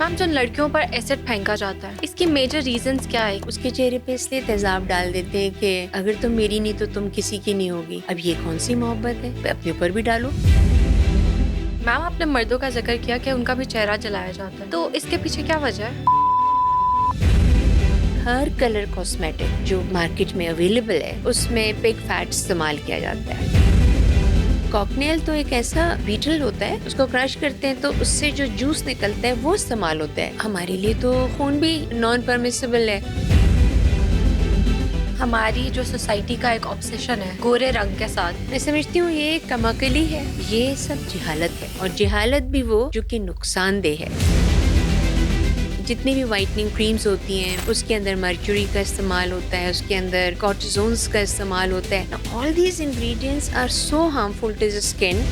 میم جو لڑکیوں پر ایسڈ پھینکا جاتا ہے اس کی میجر ریزنز کیا ہے؟ اس کے چہرے پہ اس لیے تیزاب ڈال دیتے ہیں کہ اگر تم میری نہیں تو تم کسی کی نہیں ہوگی. اب یہ کون سی محبت ہے؟ اپنے اوپر بھی ڈالو. میم آپ نے مردوں کا ذکر کیا کہ ان کا بھی چہرہ جلایا جاتا ہے، تو اس کے پیچھے کیا وجہ ہے؟ ہر کلر کاسمیٹک جو مارکیٹ میں اویلیبل ہے اس میں پگ فیٹ استعمال کیا جاتا ہے. کاکنیل تو ایک ایسا بیٹل ہوتا ہے، اس کو کرش کرتے ہیں تو اس سے جو جوس نکلتا ہے وہ استعمال ہوتا ہے. ہمارے لیے تو خون بھی نان پرمیسیبل ہے. ہماری جو سوسائٹی کا ایک آبسیشن ہے گورے رنگ کے ساتھ، میں سمجھتی ہوں یہ ایک کماکلی ہے، یہ سب جہالت ہے، اور جہالت بھی وہ جو کہ نقصان دہ ہے. جتنی بھی وائٹننگ کریمز ہوتی ہیں اس کے اندر مرکوری کا استعمال ہوتا ہے، اس کے اندر کورٹیزونز کا استعمال ہوتا ہے. All these ingredients are so harmful to the skin.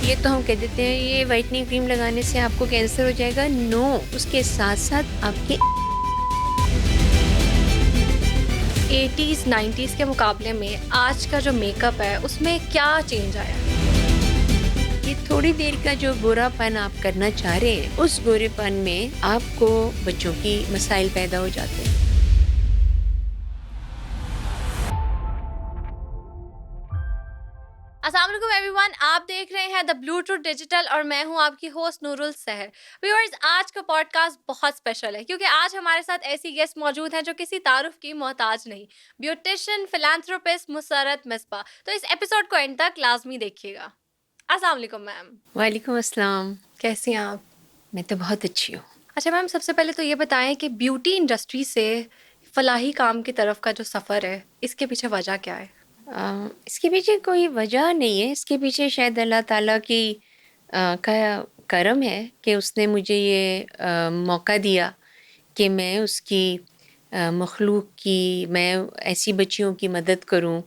یہ تو ہم کہہ دیتے ہیں یہ وائٹننگ کریم لگانے سے آپ کو کینسر ہو جائے گا. نو، اس کے ساتھ ساتھ آپ کے 80s 90s کے مقابلے میں آج کا جو میک اپ ہے اس میں کیا چینج آیا؟ یہ تھوڑی دیر کا جو گورا پن آپ کرنا چاہ رہے ہیں اس گورے پن میں آپ کو بچوں کی مسائل پیدا ہو جاتے ہیں. السلام علیکم ایوری ون، آپ دیکھ رہے ہیں دا بلو ٹروتھ ڈیجیٹل اور میں ہوں آپ کی ہوسٹ نور السحر. ویورز، آج کا پوڈ کاسٹ بہت اسپیشل ہے کیونکہ آج ہمارے ساتھ ایسی گیسٹ موجود ہیں جو کسی تعارف کی محتاج نہیں، بیوٹیشین فلانتھروپسٹ مسرت مصباح. تو اس ایپیسوڈ کو اینڈ تک لازمی دیکھیے گا. السلام علیکم میم. وعلیکم السلام. کیسی ہیں آپ؟ میں تو بہت اچھی ہوں. اچھا میم، سب سے پہلے تو یہ بتائیں کہ بیوٹی انڈسٹری سے فلاحی کام کی طرف کا جو سفر ہے اس کے پیچھے وجہ کیا ہے؟ اس کے پیچھے کوئی وجہ نہیں ہے. اس کے پیچھے شاید اللہ تعالیٰ کی کا کرم ہے کہ اس نے مجھے یہ موقع دیا کہ میں اس کی مخلوق کی، میں ایسی بچیوں کی مدد کروں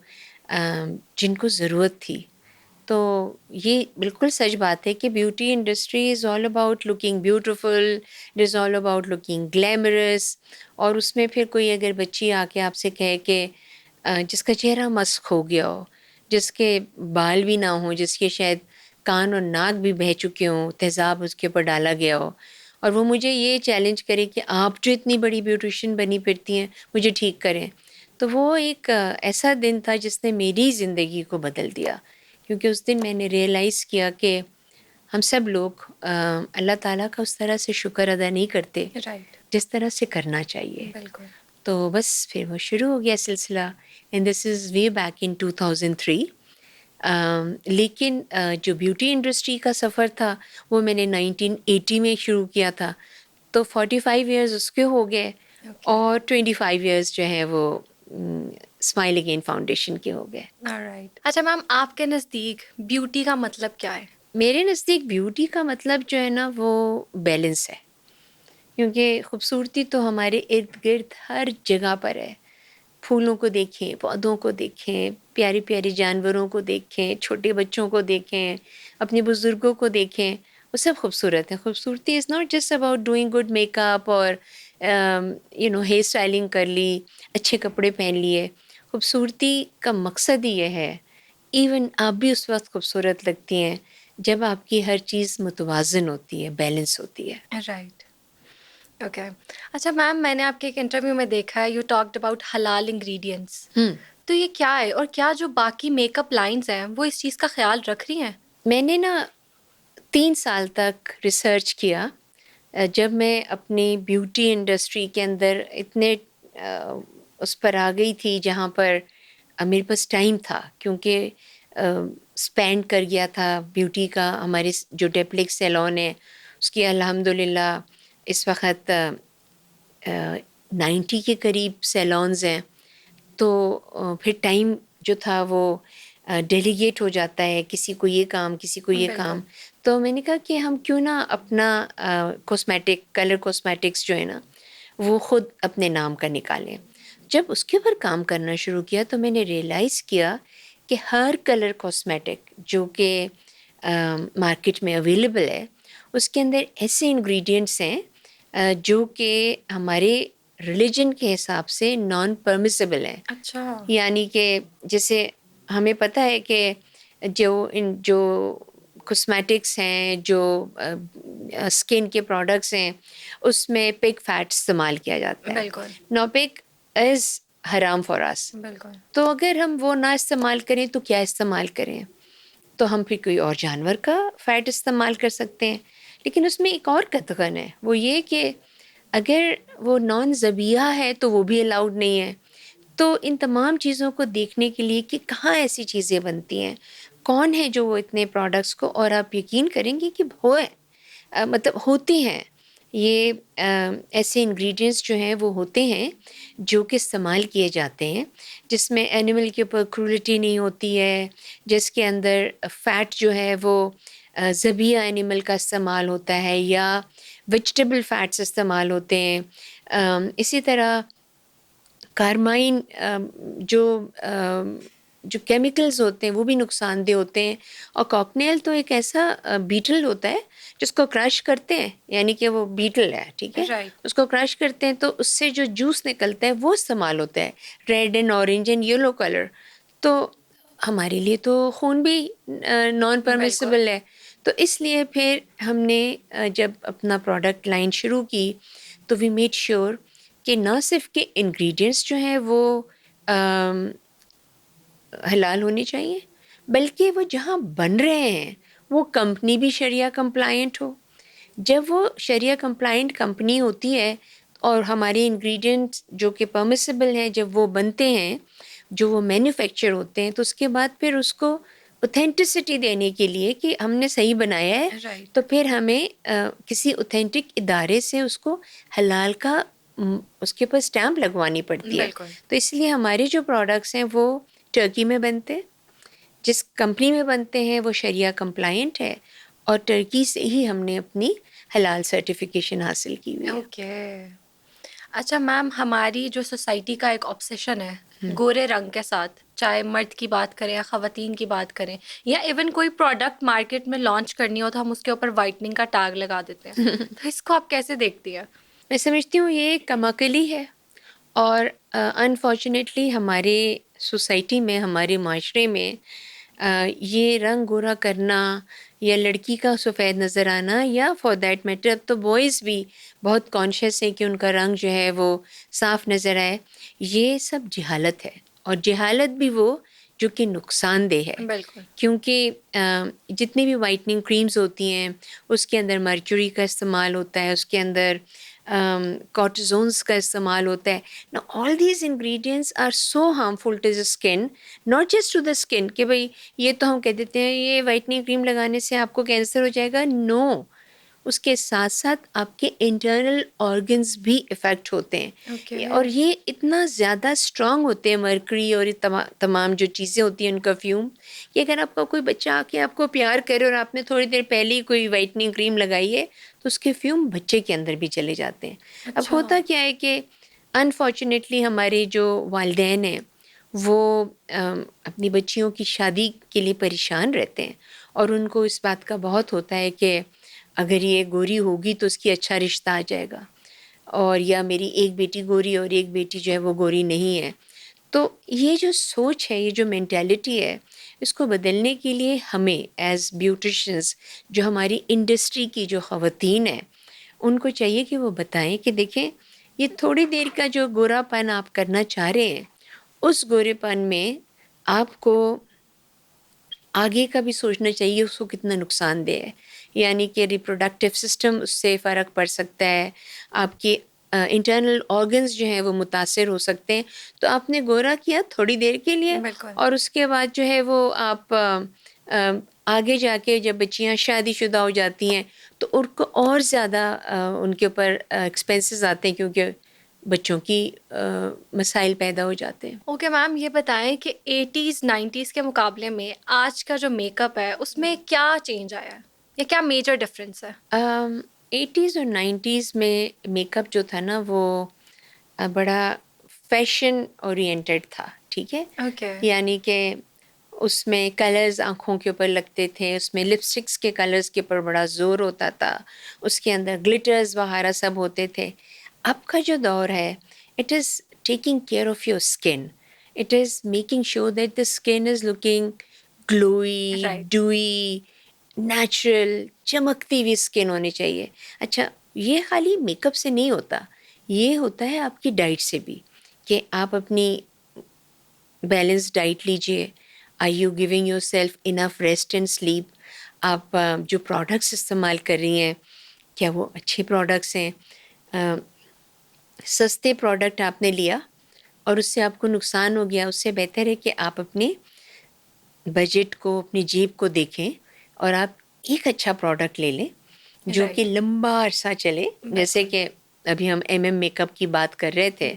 جن کو ضرورت تھی. تو یہ بالکل سچ بات ہے کہ beauty industry is all about looking beautiful, it is all about looking glamorous. اور اس میں پھر کوئی اگر بچی آ کے آپ سے کہے کہ جس کا چہرہ مسخ ہو گیا ہو، جس کے بال بھی نہ ہوں، جس کے شاید کان اور ناک بھی بہہ چکے ہوں، تیزاب اس کے اوپر ڈالا گیا ہو، اور وہ مجھے یہ چیلنج کرے کہ آپ جو اتنی بڑی بیوٹیشین بنی پھرتی ہیں مجھے ٹھیک کریں، تو وہ ایک ایسا دن تھا جس نے میری زندگی کو بدل دیا. کیونکہ اس دن میں نے ریئلائز کیا کہ ہم سب لوگ اللہ تعالیٰ کا اس طرح سے شکر ادا نہیں کرتے رائٹ، جس طرح سے کرنا چاہیے. بالکل. تو بس پھر وہ شروع ہو گیا سلسلہ، and this is way back in 2003. لیکن جو بیوٹی انڈسٹری کا سفر تھا وہ میں نے 1980 میں شروع کیا تھا، تو 45 ایئرز اس کے ہو گئے، اور 25 ایئرز جو ہیں وہ اسمائل اگین فاؤنڈیشن کے ہو گئے. رائٹ. اچھا میم، آپ کے نزدیک بیوٹی کا مطلب کیا ہے؟ میرے نزدیک بیوٹی کا مطلب جو ہے نا وہ بیلنس ہے. کیونکہ خوبصورتی تو ہمارے ارد گرد ہر جگہ پر ہے. پھولوں کو دیکھیں، پودوں کو دیکھیں، پیاری پیاری جانوروں کو دیکھیں، چھوٹے بچوں کو دیکھیں، اپنے بزرگوں کو دیکھیں، وہ سب خوبصورت ہیں. خوبصورتی is not just about doing good make up اور ہیئر اسٹائلنگ کر لی، اچھے کپڑے پہن لیے. خوبصورتی کا مقصد ہی یہ ہے. ایون آپ بھی اس وقت خوبصورت لگتی ہیں جب آپ کی ہر چیز متوازن ہوتی ہے، بیلنس ہوتی ہے. رائٹ. اوکے. اچھا میم، میں نے آپ کے ایک انٹرویو میں دیکھا ہے یو ٹاکڈ اباؤٹ حلال انگریڈینٹس. تو یہ کیا ہے، اور کیا جو باقی میک اپ لائنز ہیں وہ اس چیز کا خیال رکھ رہی ہیں؟ میں نے 3 سال تک ریسرچ کیا. جب میں اپنی بیوٹی انڈسٹری کے اندر اتنے اس پر آ گئی تھی جہاں پر میرے پاس ٹائم تھا، کیونکہ اسپینڈ کر گیا تھا بیوٹی کا. ہمارے جو ڈیپلیکس سیلون ہے اس کی الحمدللہ اس وقت 90 کے قریب سیلونز ہیں. تو پھر ٹائم جو تھا وہ ڈیلیگیٹ ہو جاتا ہے، کسی کو یہ کام، کسی کو یہ کام. تو میں نے کہا کہ ہم کیوں نہ اپنا کاسمیٹک، کلر کاسمیٹکس جو ہے نا وہ خود اپنے نام کا نکالیں. جب اس کے اوپر کام کرنا شروع کیا تو میں نے ریئلائز کیا کہ ہر کلر کاسمیٹک جو کہ مارکیٹ میں اویلیبل ہے اس کے اندر ایسے انگریڈینٹس ہیں جو کہ ہمارے ریلیجن کے حساب سے نان پرمیسیبل ہیں. اچھا. یعنی کہ جیسے ہمیں پتہ ہے کہ جو کاسمیٹکس ہیں, جو اسکن کے پروڈکٹس ہیں, اس میں پگ فیٹ استعمال کیا جاتا ہے. بالکل نو پگ از حرام فار اس. بالکل. تو اگر ہم وہ نہ استعمال کریں تو کیا استعمال کریں؟ تو ہم پھر کوئی اور جانور کا فیٹ استعمال کر سکتے ہیں. لیکن اس میں ایک اور قطغن ہے, وہ یہ کہ اگر وہ نان ذبیحہ ہے تو وہ بھی الاؤڈ نہیں ہے. تو ان تمام چیزوں کو دیکھنے کے لیے کہ کہاں ایسی چیزیں بنتی ہیں, کون ہے جو وہ اتنے پروڈکٹس کو, اور آپ یقین کریں گے کہ مطلب ہوتی ہیں یہ ایسے انگریڈینٹس جو ہیں وہ ہوتے ہیں جو کہ استعمال کیے جاتے ہیں, جس میں اینیمل کے اوپر کرولٹی نہیں ہوتی ہے, جس کے اندر فیٹ جو ہے وہ ذبیحہ اینیمل کا استعمال ہوتا ہے یا ویجیٹیبل فیٹس استعمال ہوتے ہیں. اسی طرح کارمائن جو کیمیکلز ہوتے ہیں وہ بھی نقصان دہ ہوتے ہیں. اور کاکنیل تو ایک ایسا بیٹل ہوتا ہے جس کو کرش کرتے ہیں, یعنی کہ وہ بیٹل ہے, ٹھیک ہے, رائٹ. اس کو کرش کرتے ہیں تو اس سے جو جوس نکلتا ہے وہ استعمال ہوتا ہے, red and orange and yellow colour. تو ہمارے لیے تو خون بھی نان پرمیسیبل ہے. تو اس لیے پھر ہم نے جب اپنا پروڈکٹ لائن شروع کی تو وی میڈ شیور کہ نہ صرف کہ انگریڈینٹس جو ہیں وہ حلال ہونے چاہیے, بلکہ وہ جہاں بن رہے ہیں وہ کمپنی بھی شریعہ کمپلائنٹ ہو. جب وہ شریعہ کمپلائنٹ کمپنی ہوتی ہے اور ہمارے انگریڈینٹس جو کہ پرمیسیبل ہیں جب وہ بنتے ہیں, جو وہ مینوفیکچر ہوتے ہیں, تو اس کے بعد پھر اس کو اوتھینٹسٹی دینے کے لیے کہ ہم نے صحیح بنایا ہے, رائٹ. تو پھر ہمیں کسی اوتھینٹک ادارے سے اس کو حلال کا اس کے اوپر اسٹیمپ لگوانی پڑتی ہے. بالکل. تو اس لیے ہمارے جو پروڈکٹس ہیں وہ ٹرکی میں بنتے ہیں, جس کمپنی میں بنتے ہیں وہ شریعہ کمپلائنٹ ہے, اور ٹرکی سے ہی ہم نے اپنی حلال سرٹیفیکیشن حاصل کی ہوئی ہے. اوکے. اچھا میم, ہماری جو سوسائٹی کا ایک آبسیشن ہے گورے رنگ کے ساتھ, چاہے مرد کی بات کریں یا خواتین کی بات کریں, یا ایون کوئی پروڈکٹ مارکیٹ میں لانچ کرنی ہو تو ہم اس کے اوپر وائٹننگ کا ٹیگ لگا دیتے ہیں. تو اس کو آپ کیسے دیکھتی ہیں؟ میں سمجھتی ہوں یہ کم عقلی ہے, اور انفارچونیٹلی ہمارے سوسائٹی میں, ہمارے معاشرے میں یہ رنگ گورا کرنا یا لڑکی کا سفید نظر آنا, یا فار دیٹ میٹر اب تو بوائز بھی بہت کانشیس ہیں کہ ان کا رنگ جو ہے وہ صاف نظر آئے, یہ سب جہالت ہے. اور جہالت بھی وہ جو کہ نقصان دہ ہے, بالکل. کیونکہ جتنی بھی وائٹننگ کریمز ہوتی ہیں اس کے اندر مرکوری کا استعمال ہوتا ہے, اس کے اندر کورٹیزونز کا استعمال ہوتا ہے. Now all these ingredients are so harmful to the skin, not just to the skin کہ بھئی یہ تو ہم کہہ دیتے ہیں یہ وائٹننگ کریم لگانے سے آپ کو کینسر ہو جائے گا. نو, اس کے ساتھ ساتھ آپ کے انٹرنل آرگنز بھی افیکٹ ہوتے ہیں. اوکے. اور یہ اتنا زیادہ اسٹرانگ ہوتے ہیں مرکری اور تمام جو چیزیں ہوتی ہیں ان کا فیوم, کہ اگر آپ کا کوئی بچہ آ کے آپ کو پیار کرے اور آپ نے تھوڑی دیر پہلے ہی کوئی وائٹننگ کریم لگائی ہے تو اس کے فیوم بچے کے اندر بھی چلے جاتے ہیں. اب ہوتا کیا ہے کہ انفارچونیٹلی ہمارے جو والدین ہیں وہ اپنی بچیوں کی شادی کے لیے پریشان رہتے ہیں, اور ان کو اس بات کا بہت ہوتا ہے کہ اگر یہ گوری ہوگی تو اس کی اچھا رشتہ آ جائے گا, اور یا میری ایک بیٹی گوری اور ایک بیٹی جو ہے وہ گوری نہیں ہے. تو یہ جو سوچ ہے, یہ جو مینٹیلٹی ہے, اس کو بدلنے کے لیے ہمیں ایز بیوٹیشنز, جو ہماری انڈسٹری کی جو خواتین ہیں, ان کو چاہیے کہ وہ بتائیں کہ دیکھیں یہ تھوڑی دیر کا جو گورا پن آپ کرنا چاہ رہے ہیں, اس گورے پن میں آپ کو آگے کا بھی سوچنا چاہیے اس کو کتنا نقصان دہ ہے. یعنی کہ ریپروڈکٹیو سسٹم اس سے فرق پڑ سکتا ہے, آپ کی انٹرنل آرگنز جو ہیں وہ متاثر ہو سکتے ہیں. تو آپ نے گورا کیا تھوڑی دیر کے لیے, بالکل. اور اس کے بعد جو ہے وہ آپ آگے جا کے جب بچیاں شادی شدہ ہو جاتی ہیں تو ان کو اور زیادہ ان کے اوپر ایکسپینسز آتے ہیں, کیونکہ بچوں کی مسائل پیدا ہو جاتے ہیں. اوکے میم, یہ بتائیں کہ 80s 90s کے مقابلے میں آج کا جو میک اپ ہے اس میں کیا چینج آیا ہے, یا کیا میجر ڈفرینس ہے؟ 80s اور 90s میں میک اپ جو تھا نا وہ بڑا فیشن اورینٹڈ تھا, ٹھیک ہے. اوکے. یعنی کہ اس میں کلرز آنکھوں کے اوپر لگتے تھے, اس میں لپسٹکس کے کلرز کے اوپر بڑا زور ہوتا تھا, اس کے اندر گلٹرز وغیرہ سب ہوتے تھے. اب کا جو دور ہے, it is taking care of your skin, it is making sure that the skin is looking glowy, Right. Dewy, natural چمکتی ہوئی اسکن ہونی چاہیے. اچھا یہ خالی میک اپ سے نہیں ہوتا, یہ ہوتا ہے آپ کی ڈائٹ سے بھی, کہ آپ اپنی بیلنس ڈائٹ لیجیے. Are you giving yourself enough rest and sleep. آپ جو پروڈکٹس استعمال کر رہی ہیں کیا وہ اچھے پروڈکٹس ہیں؟ سستے پروڈکٹ آپ نے لیا اور اس سے آپ کو نقصان ہو گیا, اس سے بہتر ہے کہ آپ اپنے بجٹ کو, اپنی جیب کو دیکھیں اور آپ ایک اچھا پروڈکٹ لے لیں جو کہ رائٹ. لمبا عرصہ چلے. جیسے بالکل. کہ ابھی ہم میک اپ کی بات کر رہے تھے,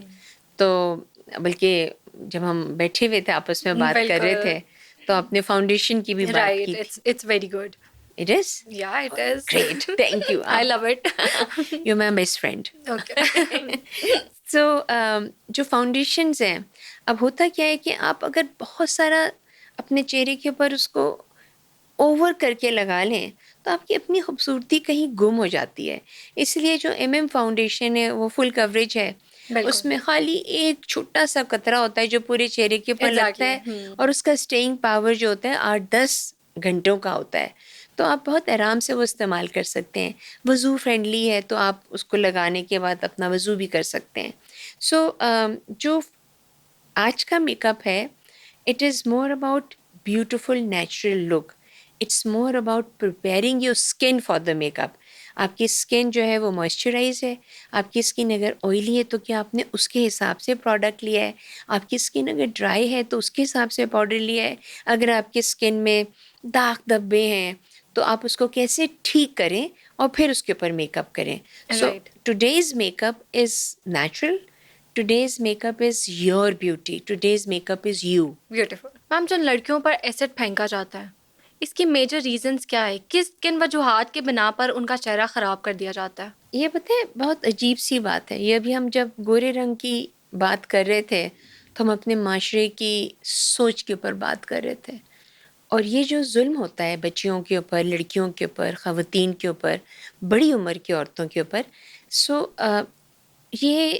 تو بلکہ جب ہم بیٹھے ہوئے تھے آپس میں بات کر رہے بالکل. تھے تو آپ نے فاؤنڈیشن کی بھی بات رائٹ. کی تھی. It's very good. It is یا it is. Great, thank you. I آپ love it. You my best friend. Okay. So جو فاؤنڈیشنز ہیں, اب ہوتا کیا ہے کہ آپ اگر بہت سارا اپنے چہرے کے اوپر اس کو اوور کر کے لگا لیں تو آپ کی اپنی خوبصورتی کہیں گم ہو جاتی ہے. اس لیے جو فاؤنڈیشن ہے وہ فل کوریج ہے, اس بالکل. میں خالی ایک چھوٹا سا قطرہ ہوتا ہے جو پورے چہرے کے اوپر لگتا ایگزیکٹلی. ہے, اور اس کا اسٹیئنگ پاور جو ہوتا ہے 8-10 گھنٹوں کا ہوتا ہے. تو آپ بہت آرام سے وہ استعمال کر سکتے ہیں. وضو فرینڈلی ہے تو آپ اس کو لگانے کے بعد اپنا وضو بھی کر سکتے ہیں. سو جو آج کا میک اپ ہے, it is more about beautiful natural look. It's more about preparing your skin for the make up. آپ کی اسکن جو ہے وہ موئسچرائز ہے. آپ کی اسکن اگر آئلی ہے تو کیا آپ نے اس کے حساب سے پروڈکٹ لیا ہے؟ آپ کی اسکن اگر ڈرائی ہے تو اس کے حساب سے پاؤڈر لیا ہے؟ اگر آپ کی اسکن میں داغ دھبے ہیں تو آپ اس کو کیسے ٹھیک کریں اور پھر اس کے اوپر میک اپ کریں. So right. Today's makeup is natural. Today's makeup is your beauty. Today's makeup is you. Beautiful. Ma'am جو لڑکیوں پر ایسڈ پھینکا جاتا ہے, اس کی میجر ریزنس کیا ہے؟ کن وجوہات کے بنا پر ان کا چہرہ خراب کر دیا جاتا ہے؟ یہ پتہ ہے بہت عجیب سی بات ہے. یہ ابھی ہم جب گورے رنگ کی بات کر رہے تھے تو ہم اپنے معاشرے کی سوچ کے اوپر بات کر رہے تھے, اور یہ جو ظلم ہوتا ہے بچیوں کے اوپر, لڑکیوں کے اوپر, خواتین کے اوپر, بڑی عمر کی عورتوں کے اوپر, سو یہ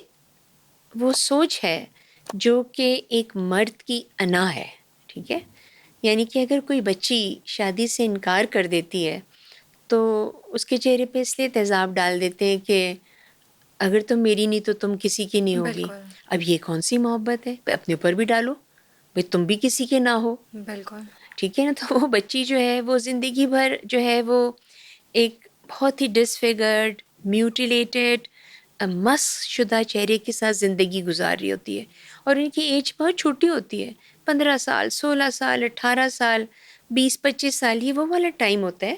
وہ سوچ ہے جو کہ ایک مرد کی انا ہے. ٹھیک ہے, یعنی کہ اگر کوئی بچی شادی سے انکار کر دیتی ہے تو اس کے چہرے پہ اس لیے تیزاب ڈال دیتے ہیں کہ اگر تم میری نہیں تو تم کسی کی نہیں ہوگی. بالکل. اب یہ کون سی محبت ہے؟ اپنے اوپر بھی ڈالو بھئی تم بھی کسی کے نہ ہو. بالکل. ٹھیک ہے نا. تو وہ بچی جو ہے وہ زندگی بھر جو ہے وہ ایک بہت ہی ڈسفگرڈ, میوٹیلیٹڈ, مس شدہ چہرے کے ساتھ زندگی گزار رہی ہوتی ہے, اور ان کی ایج بہت چھوٹی ہوتی ہے, 15 سال, 16 سال, 18 سال, 20-25 سال. یہ وہ والا ٹائم ہوتا ہے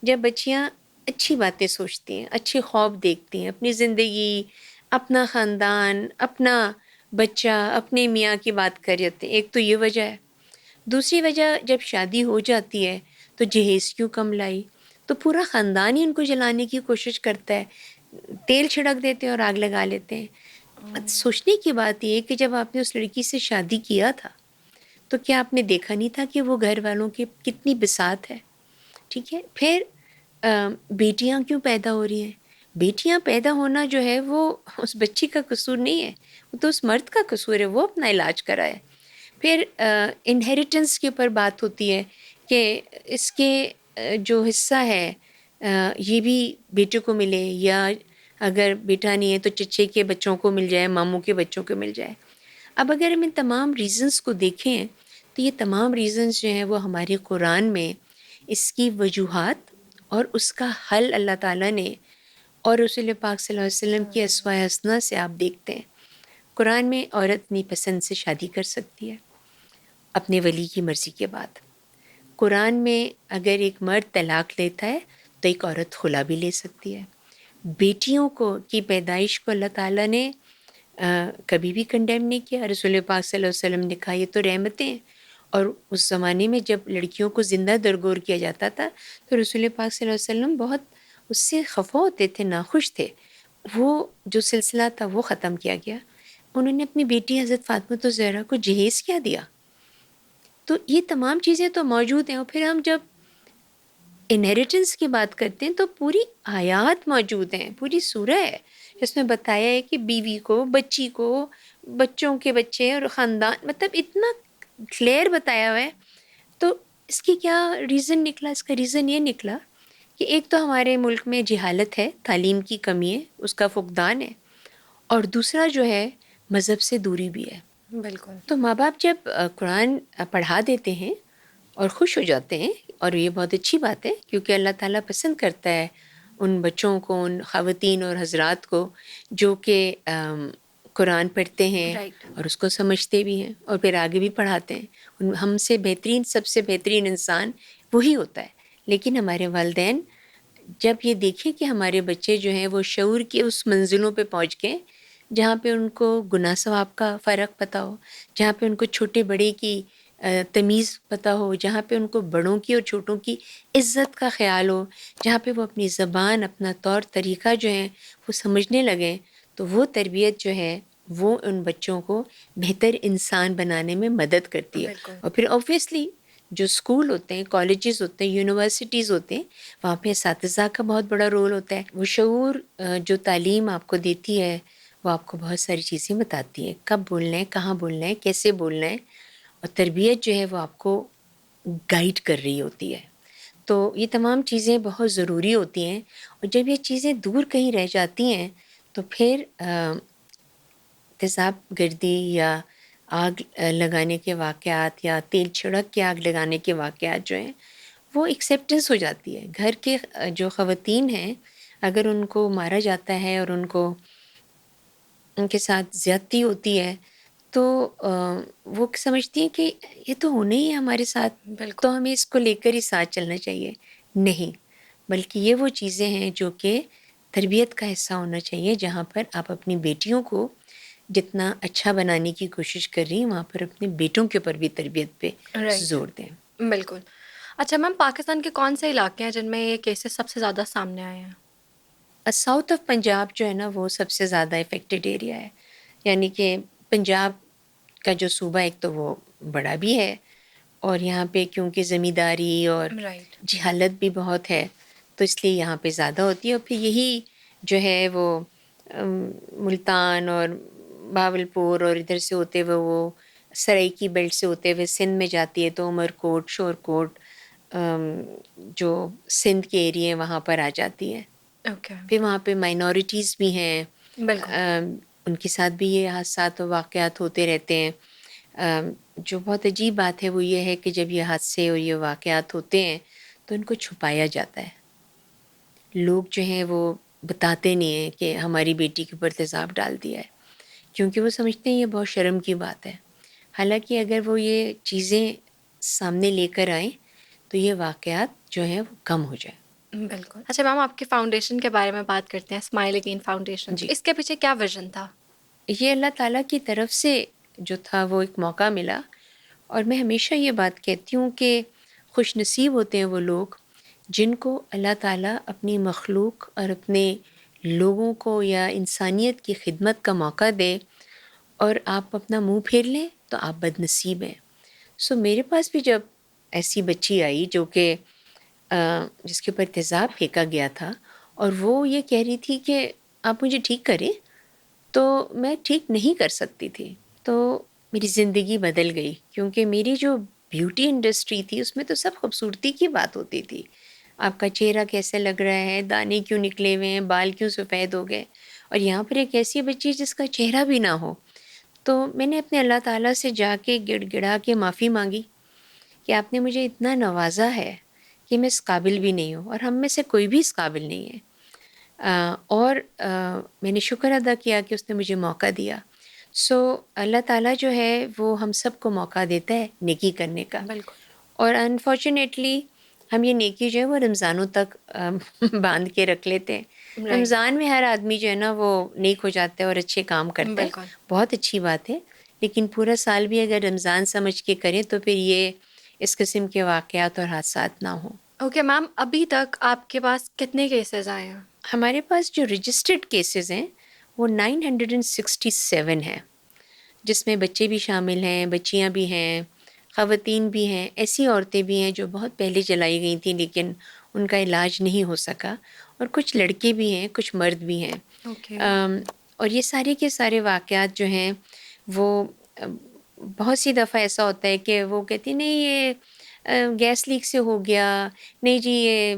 جب بچیاں اچھی باتیں سوچتی ہیں, اچھے خواب دیکھتی ہیں, اپنی زندگی, اپنا خاندان, اپنا بچہ, اپنے میاں کی بات کر جاتے ہیں. ایک تو یہ وجہ ہے. دوسری وجہ, جب شادی ہو جاتی ہے تو جہیز کیوں کم لائی, تو پورا خاندان ہی ان کو جلانے کی کوشش کرتا ہے, تیل چھڑک دیتے ہیں اور آگ لگا لیتے ہیں. سوچنے کی بات یہ ہے کہ جب آپ نے اس لڑکی سے شادی کیا تھا تو کیا آپ نے دیکھا نہیں تھا کہ وہ گھر والوں کی کتنی بساط ہے؟ ٹھیک ہے. پھر بیٹیاں کیوں پیدا ہو رہی ہیں؟ بیٹیاں پیدا ہونا جو ہے وہ اس بچی کا قصور نہیں ہے, وہ تو اس مرد کا قصور ہے, وہ اپنا علاج کرائے. پھر انہیریٹنس کے اوپر بات ہوتی ہے کہ اس کے جو حصہ ہے یہ بھی بیٹے کو ملے, یا اگر بیٹا نہیں ہے تو چچے کے بچوں کو مل جائے, ماموں کے بچوں کو مل جائے. اب اگر ہم ان تمام ریزنز کو دیکھیں تو یہ تمام ریزنز جو ہیں وہ ہمارے قرآن میں اس کی وجوہات اور اس کا حل اللہ تعالیٰ نے, اور رسول پاک صلی اللہ علیہ وسلم کی اسوہ حسنہ سے آپ دیکھتے ہیں. قرآن میں عورت اپنی پسند سے شادی کر سکتی ہے اپنے ولی کی مرضی کے بعد. قرآن میں اگر ایک مرد طلاق لیتا ہے تو ایک عورت خلا بھی لے سکتی ہے. بیٹیوں کو کی پیدائش کو اللہ تعالیٰ نے کبھی بھی کنڈیم نہیں کیا. رسول پاک صلی اللہ علیہ وسلم نے کہا یہ تو رحمتیں ہیں. اور اس زمانے میں جب لڑکیوں کو زندہ درگور کیا جاتا تھا تو رسول پاک صلی اللہ علیہ وسلم بہت اس سے خفا ہوتے تھے, ناخوش تھے. وہ جو سلسلہ تھا وہ ختم کیا گیا. انہوں نے اپنی بیٹی حضرت فاطمہ الزہرا کو جہیز کیا دیا. تو یہ تمام چیزیں تو موجود ہیں. اور پھر ہم جب انہیریٹنس کی بات کرتے ہیں تو پوری آیات موجود ہیں, پوری سورہ ہے جس میں بتایا ہے کہ بیوی کو, بچی کو, بچوں کے بچے اور خاندان, مطلب اتنا کلیئر بتایا ہوا ہے. تو اس کی کیا ریزن نکلا؟ اس کا ریزن یہ نکلا کہ ایک تو ہمارے ملک میں جہالت ہے، تعلیم کی کمی ہے، اس کا فقدان ہے، اور دوسرا جو ہے مذہب سے دوری بھی ہے۔ بالکل تو ماں باپ جب قرآن پڑھا دیتے ہیں اور خوش ہو جاتے ہیں، اور یہ بہت اچھی بات ہے کیونکہ اللہ تعالیٰ پسند کرتا ہے ان بچوں کو، ان خواتین اور حضرات کو جو کہ قرآن پڑھتے ہیں رائٹ اور اس کو سمجھتے بھی ہیں اور پھر آگے بھی پڑھاتے ہیں۔ ہم سے بہترین، سب سے بہترین انسان وہی ہوتا ہے، لیکن ہمارے والدین جب یہ دیکھیں کہ ہمارے بچے جو ہیں وہ شعور کے اس منزلوں پہ پہنچ گئے جہاں پہ ان کو گناہ ثواب کا فرق پتہ ہو، جہاں پہ ان کو چھوٹے بڑے کی تمیز پتہ ہو، جہاں پہ ان کو بڑوں کی اور چھوٹوں کی عزت کا خیال ہو، جہاں پہ وہ اپنی زبان، اپنا طور طریقہ جو ہے وہ سمجھنے لگیں، تو وہ تربیت جو ہے وہ ان بچوں کو بہتر انسان بنانے میں مدد کرتی ہے۔ بالکل اور پھر اوبویسلی جو اسکول ہوتے ہیں، کالجز ہوتے ہیں، یونیورسٹیز ہوتے ہیں، وہاں پہ اساتذہ کا بہت بڑا رول ہوتا ہے۔ وہ شعور جو تعلیم آپ کو دیتی ہے وہ آپ کو بہت ساری چیزیں بتاتی ہے، کب بولنا ہے، کہاں بولنا ہے، کیسے بولنا ہے، اور تربیت جو ہے وہ آپ کو گائیڈ کر رہی ہوتی ہے۔ تو یہ تمام چیزیں بہت ضروری ہوتی ہیں، اور جب یہ چیزیں دور کہیں رہ جاتی ہیں تو پھر تیزاب گردی یا آگ لگانے کے واقعات یا تیل چھڑک کے آگ لگانے کے واقعات جو ہیں وہ ایکسیپٹنس ہو جاتی ہے۔ گھر کے جو خواتین ہیں اگر ان کو مارا جاتا ہے اور ان کے ساتھ زیادتی ہوتی ہے تو وہ سمجھتی ہیں کہ یہ تو ہونا ہی ہے ہمارے ساتھ، بالکل تو ہمیں اس کو لے کر ہی ساتھ چلنا چاہیے۔ نہیں، بلکہ یہ وہ چیزیں ہیں جو کہ تربیت کا حصہ ہونا چاہیے، جہاں پر آپ اپنی بیٹیوں کو جتنا اچھا بنانے کی کوشش کر رہی ہیں وہاں پر اپنے بیٹوں کے اوپر بھی تربیت پہ رائٹ زور دیں۔ بالکل۔ اچھا میم، پاکستان کے کون سے علاقے ہیں جن میں یہ کیسز سب سے زیادہ سامنے آئے ہیں؟ ساؤتھ آف پنجاب جو ہے نا وہ سب سے زیادہ افیکٹڈ ایریا ہے، یعنی کہ پنجاب کا جو صوبہ ایک تو وہ بڑا بھی ہے، اور یہاں پہ کیونکہ زمینداری اور رائٹ جہالت بھی بہت ہے تو اس لیے یہاں پہ زیادہ ہوتی ہے، اور پھر یہی جو ہے وہ ملتان اور بہاولپور اور ادھر سے ہوتے ہوئے وہ سرائکی بیلٹ سے ہوتے ہوئے سندھ میں جاتی ہے تو عمر کوٹ، شور کوٹ، جو سندھ کے ایریے ہیں وہاں پر آ جاتی ہے۔ اوکے پھر وہاں پہ مائنورٹیز بھی ہیں، بالکل ان کے ساتھ بھی یہ حادثات و واقعات ہوتے رہتے ہیں۔ جو بہت عجیب بات ہے وہ یہ ہے کہ جب یہ حادثے اور یہ واقعات ہوتے ہیں تو ان کو چھپایا جاتا ہے، لوگ جو ہیں وہ بتاتے نہیں ہیں کہ ہماری بیٹی کے اوپر تیزاب ڈال دیا ہے، کیونکہ وہ سمجھتے ہیں یہ بہت شرم کی بات ہے۔ حالانکہ اگر وہ یہ چیزیں سامنے لے کر آئیں تو یہ واقعات جو ہیں وہ کم ہو جائیں۔ بالکل۔ اچھا میم، آپ کی فاؤنڈیشن کے بارے میں بات کرتے ہیں، اسمائل اگین فاؤنڈیشن، جی، اس کے پیچھے کیا ویژن تھا؟ یہ اللہ تعالیٰ کی طرف سے جو تھا وہ ایک موقع ملا، اور میں ہمیشہ یہ بات کہتی ہوں کہ خوش نصیب ہوتے ہیں وہ لوگ جن کو اللہ تعالیٰ اپنی مخلوق اور اپنے لوگوں کو یا انسانیت کی خدمت کا موقع دے اور آپ اپنا منہ پھیر لیں تو آپ بد نصیب ہیں۔ سو میرے پاس بھی جب ایسی بچی آئی جو کہ جس کے اوپر تیزاب پھینکا گیا تھا اور وہ یہ کہہ رہی تھی کہ آپ مجھے ٹھیک کریں، تو میں ٹھیک نہیں کر سکتی تھی، تو میری زندگی بدل گئی، کیونکہ میری جو بیوٹی انڈسٹری تھی اس میں تو سب خوبصورتی کی بات ہوتی تھی، آپ کا چہرہ کیسے لگ رہا ہے، دانے کیوں نکلے ہوئے ہیں، بال کیوں سفید ہو گئے، اور یہاں پر ایک ایسی بچی جس کا چہرہ بھی نہ ہو۔ تو میں نے اپنے اللہ تعالیٰ سے جا کے گڑ گڑا کے معافی مانگی کہ آپ نے مجھے اتنا نوازا ہے کہ میں اس قابل بھی نہیں ہوں، اور ہم میں سے کوئی بھی اس قابل نہیں ہے، اور میں نے شکر ادا کیا کہ اس نے مجھے موقع دیا۔ سو اللہ تعالیٰ جو ہے وہ ہم سب کو موقع دیتا ہے نیکی کرنے کا، بالکل اور انفارچونیٹلی ہم یہ نیکی جو ہے وہ رمضانوں تک باندھ کے رکھ لیتے ہیں۔ رائٹ رمضان میں ہر آدمی جو ہے نا وہ نیک ہو جاتا ہے اور اچھے کام کرتا ہے، بالکل بہت اچھی بات ہے، لیکن پورا سال بھی اگر رمضان سمجھ کے کریں تو پھر یہ اس قسم کے واقعات اور حادثات نہ ہوں۔ اوکے میم، ابھی تک آپ کے پاس کتنے کیسز آئے ہیں؟ ہمارے پاس جو رجسٹرڈ کیسز ہیں وہ 967 ہیں، جس میں بچے بھی شامل ہیں، بچیاں بھی ہیں، خواتین بھی ہیں، ایسی عورتیں بھی ہیں جو بہت پہلے جلائی گئی تھیں لیکن ان کا علاج نہیں ہو سکا، اور کچھ لڑکے بھی ہیں، کچھ مرد بھی ہیں۔ اوکے اور یہ سارے کے سارے واقعات جو ہیں وہ بہت سی دفعہ ایسا ہوتا ہے کہ وہ کہتی نہیں یہ گیس لیک سے ہو گیا، نہیں جی یہ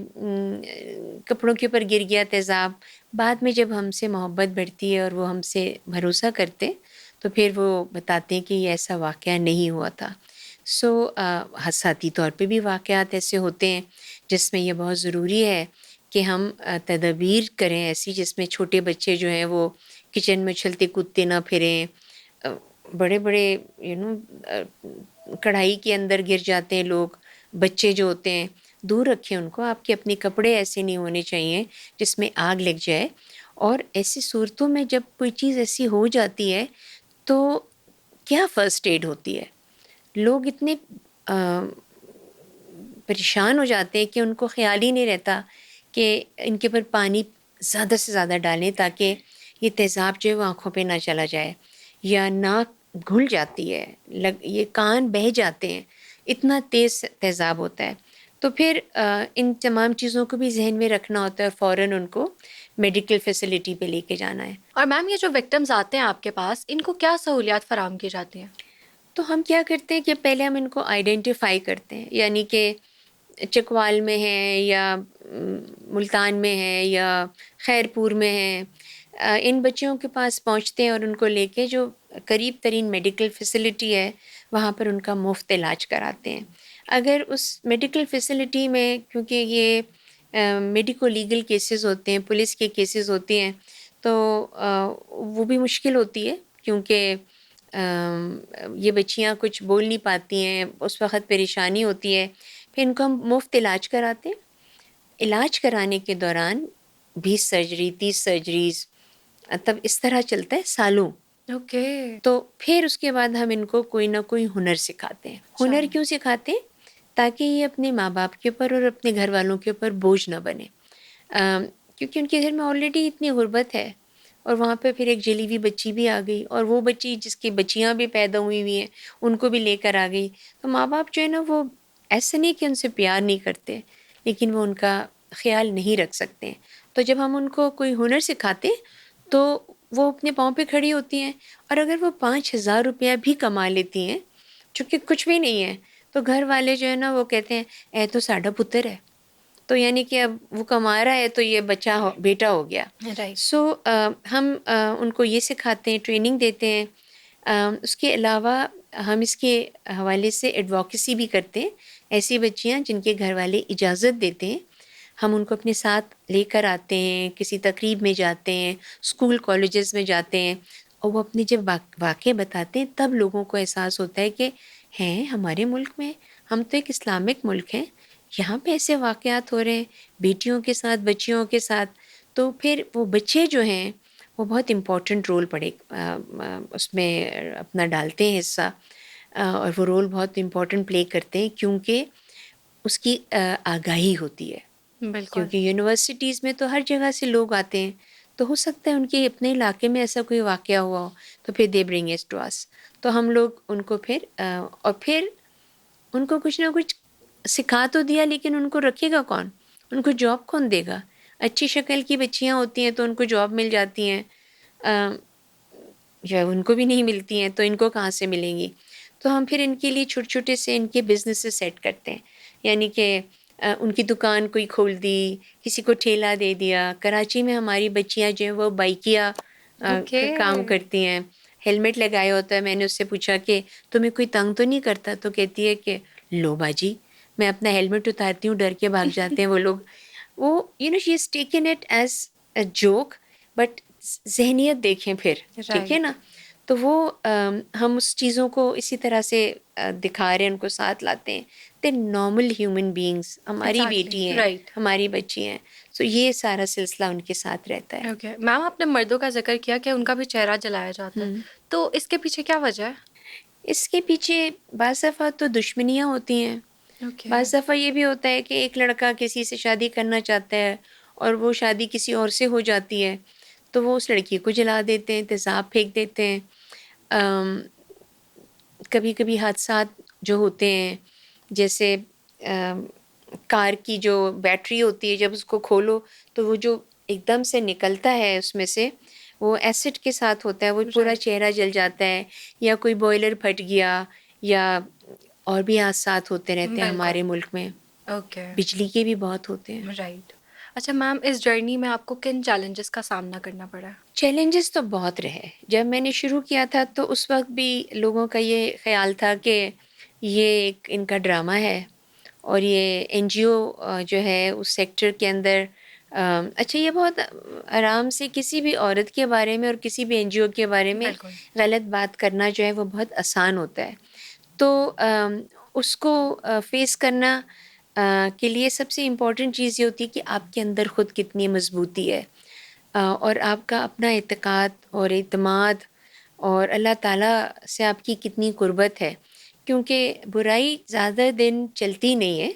کپڑوں کے اوپر گر گیا تیزاب. بعد میں جب ہم سے محبت بڑھتی ہے اور وہ ہم سے بھروسہ کرتے تو پھر وہ بتاتے ہیں کہ یہ ایسا واقعہ نہیں ہوا تھا. سو حادثاتی طور پہ بھی واقعات ایسے ہوتے ہیں جس میں یہ بہت ضروری ہے کہ ہم تدابیر کریں ایسی جس میں چھوٹے بچے جو ہیں وہ کچن میں اچھلتے کودتے نہ پھریں. بڑے بڑے کڑھائی کے اندر گر جاتے ہیں لوگ، بچے جو ہوتے ہیں دور رکھیں ان کو. آپ کے اپنے کپڑے ایسے نہیں ہونے چاہیے جس میں آگ لگ جائے. اور ایسی صورتوں میں جب کوئی چیز ایسی ہو جاتی ہے تو کیا فرسٹ ایڈ ہوتی ہے. لوگ اتنے پریشان ہو جاتے ہیں کہ ان کو خیال ہی نہیں رہتا کہ ان کے اوپر پانی زیادہ سے زیادہ ڈالیں تاکہ یہ تیزاب جو ہے وہ آنکھوں پہ نہ چلا جائے، یا ناک گھل جاتی ہے، یہ کان بہہ جاتے ہیں، اتنا تیز تیزاب ہوتا ہے. تو پھر ان تمام چیزوں کو بھی ذہن میں رکھنا ہوتا ہے اور فوراً ان کو میڈیکل فیسلٹی پہ لے کے جانا ہے. اور میم یہ جو وکٹمز آتے ہیں آپ کے پاس، ان کو کیا سہولیات فراہم کی جاتی ہیں؟ تو ہم کیا کرتے ہیں کہ پہلے ہم ان کو آئیڈینٹیفائی کرتے ہیں، یعنی کہ چکوال میں ہیں یا ملتان میں ہیں یا خیر پور میں ہیں. ان بچوں کے پاس پہنچتے ہیں اور ان کو لے کے جو قریب ترین میڈیکل فیسلٹی ہے وہاں پر ان کا مفت علاج کراتے ہیں. اگر اس میڈیکل فیسلٹی میں، کیونکہ یہ میڈیکو لیگل کیسز ہوتے ہیں، پولیس کے کیسز ہوتے ہیں، تو وہ بھی مشکل ہوتی ہے کیونکہ یہ بچیاں کچھ بول نہیں پاتی ہیں، اس وقت پریشانی ہوتی ہے. پھر ان کو ہم مفت علاج کراتے ہیں. علاج کرانے کے دوران 20 سرجری 30 سرجریز، تب اس طرح چلتا ہے سالوں. اوکے. تو پھر اس کے بعد ہم ان کو کوئی نہ کوئی ہنر سکھاتے ہیں. ہنر کیوں سکھاتے ہیں؟ تاکہ یہ اپنے ماں باپ کے اوپر اور اپنے گھر والوں کے اوپر بوجھ نہ بنے. کیونکہ ان کے گھر میں آلریڈی اتنی غربت ہے اور وہاں پہ پھر ایک جلی ہوئی بچی بھی آ گئی، اور وہ بچی جس کی بچیاں بھی پیدا ہوئی ہیں ان کو بھی لے کر آ گئی. تو ماں باپ جو ہے نا وہ ایسا نہیں کہ ان سے پیار نہیں کرتے، لیکن وہ ان کا خیال نہیں رکھ سکتے. تو جب ہم ان کو کوئی ہنر سکھاتے تو وہ اپنے پاؤں پہ کھڑی ہوتی ہیں. اور اگر وہ 5,000 روپیہ بھی کما لیتی ہیں، چونکہ کچھ بھی نہیں ہے، تو گھر والے جو ہے نا وہ کہتے ہیں اے تو ساڈا پتر ہے، تو یعنی کہ اب وہ کما رہا ہے تو یہ بچہ بیٹا ہو گیا. رائٹ. سو ہم ان کو یہ سکھاتے ہیں، ٹریننگ دیتے ہیں. اس کے علاوہ ہم اس کے حوالے سے ایڈووکیسی بھی کرتے ہیں. ایسی بچیاں جن کے گھر والے اجازت دیتے ہیں، ہم ان کو اپنے ساتھ لے کر آتے ہیں، کسی تقریب میں جاتے ہیں، اسکول کالجز میں جاتے ہیں، اور وہ اپنے جب واقعے بتاتے ہیں تب لوگوں کو احساس ہوتا ہے کہ ہیں ہمارے ملک میں، ہم تو ایک اسلامک ملک ہیں، یہاں پہ ایسے واقعات ہو رہے ہیں بیٹیوں کے ساتھ، بچیوں کے ساتھ. تو پھر وہ بچے جو ہیں وہ بہت امپورٹنٹ رول اس میں اپنا ڈالتے ہیں حصہ، اور وہ رول بہت امپورٹنٹ پلے کرتے ہیں کیونکہ اس کی آگاہی ہوتی ہے. بالکل. کیونکہ یونیورسٹیز میں تو ہر جگہ سے لوگ آتے ہیں، تو ہو سکتا ہے ان کے اپنے علاقے میں ایسا کوئی واقعہ ہوا ہو، تو پھر دے برنگ اٹ ٹو اس. تو ہم لوگ ان کو اور پھر ان کو کچھ نہ کچھ سکھا تو دیا، لیکن ان کو رکھے گا کون؟ ان کو جاب کون دے گا؟ اچھی شکل کی بچیاں ہوتی ہیں تو ان کو جاب مل جاتی ہیں، یا ان کو بھی نہیں ملتی ہیں تو ان کو کہاں سے ملیں گی؟ تو ہم پھر ان کے لیے چھوٹے چھوٹے سے ان کے بزنسز سیٹ کرتے ہیں. یعنی کہ ان کی دکان کوئی کھول دی، کسی کو ٹھیلا دے دیا. کراچی میں ہماری بچیاں جو ہیں وہ بائکیا اوکے. کام کرتی ہیں، ہیلمٹ لگایا ہوتا ہے. میں نے اس سے پوچھا کہ تمہیں کوئی تنگ تو نہیں کرتا؟ تو کہتی ہے کہ لو باجی، میں اپنا ہیلمٹ اتارتی ہوں، ڈر کے بھاگ جاتے ہیں وہ لوگ. وہ she is taken it as a joke, but ذہنیت دیکھیں پھر، ٹھیک ہے نا. تو وہ ہم اس چیزوں کو اسی طرح سے دکھا رہے ہیں، ان کو ساتھ لاتے ہیں. دے نارمل ہیومن بینگس، ہماری بیٹی ہیں، رائٹ. ہماری بچی ہیں. سو یہ سارا سلسلہ ان کے ساتھ رہتا ہے. اوکے میم، آپ نے مردوں کا ذکر کیا کہ ان کا بھی چہرہ جلایا جاتا ہے، تو اس کے پیچھے کیا وجہ ہے؟ اس کے پیچھے بعض دفعہ تو دشمنیاں ہوتی ہیں. اوکے. بعض دفعہ یہ بھی ہوتا ہے کہ ایک لڑکا کسی سے شادی کرنا چاہتا ہے اور وہ شادی کسی اور سے ہو جاتی ہے، تو وہ اس لڑکی کو جلا دیتے ہیں، تیزاب پھینک دیتے ہیں. کبھی کبھی حادثات جو ہوتے ہیں، جیسے کار کی جو بیٹری ہوتی ہے، جب اس کو کھولو تو وہ جو ایک دم سے نکلتا ہے اس میں سے، وہ ایسڈ کے ساتھ ہوتا ہے، وہ پورا چہرہ جل جاتا ہے. یا کوئی بوائلر پھٹ گیا، یا اور بھی حادثات ہوتے رہتے ہیں بالکل. ہمارے ملک میں، اوکے. بجلی کے بھی بہت ہوتے ہیں۔ رائٹ. اچھا میم، اس جرنی میں آپ کو کن چیلنجز کا سامنا کرنا پڑا؟ چیلنجز تو بہت رہے۔ جب میں نے شروع کیا تھا تو اس وقت بھی لوگوں کا یہ خیال تھا کہ یہ ایک ان کا ڈرامہ ہے، اور یہ این جی او جو ہے اس سیکٹر کے اندر اچھا یہ بہت آرام سے کسی بھی عورت کے بارے میں اور کسی بھی این جی او کے بارے میں بالکل. غلط بات کرنا جو ہے وہ بہت آسان ہوتا ہے۔ تو اس کو فیس کرنا کے لیے سب سے امپورٹنٹ چیز یہ ہوتی ہے کہ آپ کے اندر خود کتنی مضبوطی ہے، اور آپ کا اپنا اعتقاد اور اعتماد، اور اللہ تعالیٰ سے آپ کی کتنی قربت ہے، کیونکہ برائی زیادہ دن چلتی نہیں ہے،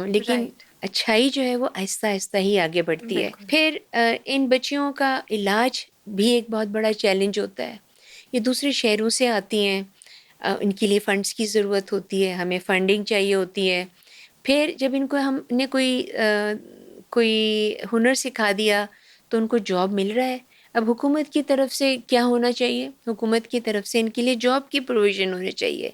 لیکن رائٹ. اچھائی جو ہے وہ آہستہ آہستہ ہی آگے بڑھتی ہے۔ بالکل. پھر ان بچیوں کا علاج بھی ایک بہت بڑا چیلنج ہوتا ہے۔ یہ دوسرے شہروں سے آتی ہیں، ان کے لیے فنڈس کی ضرورت ہوتی ہے، ہمیں فنڈنگ چاہیے ہوتی ہے۔ پھر جب ان کو ہم نے کوئی ہنر سکھا دیا تو ان کو جاب مل رہا ہے۔ اب حکومت کی طرف سے کیا ہونا چاہیے؟ حکومت کی طرف سے ان کے لیے جاب کی پروویژن ہونی چاہیے۔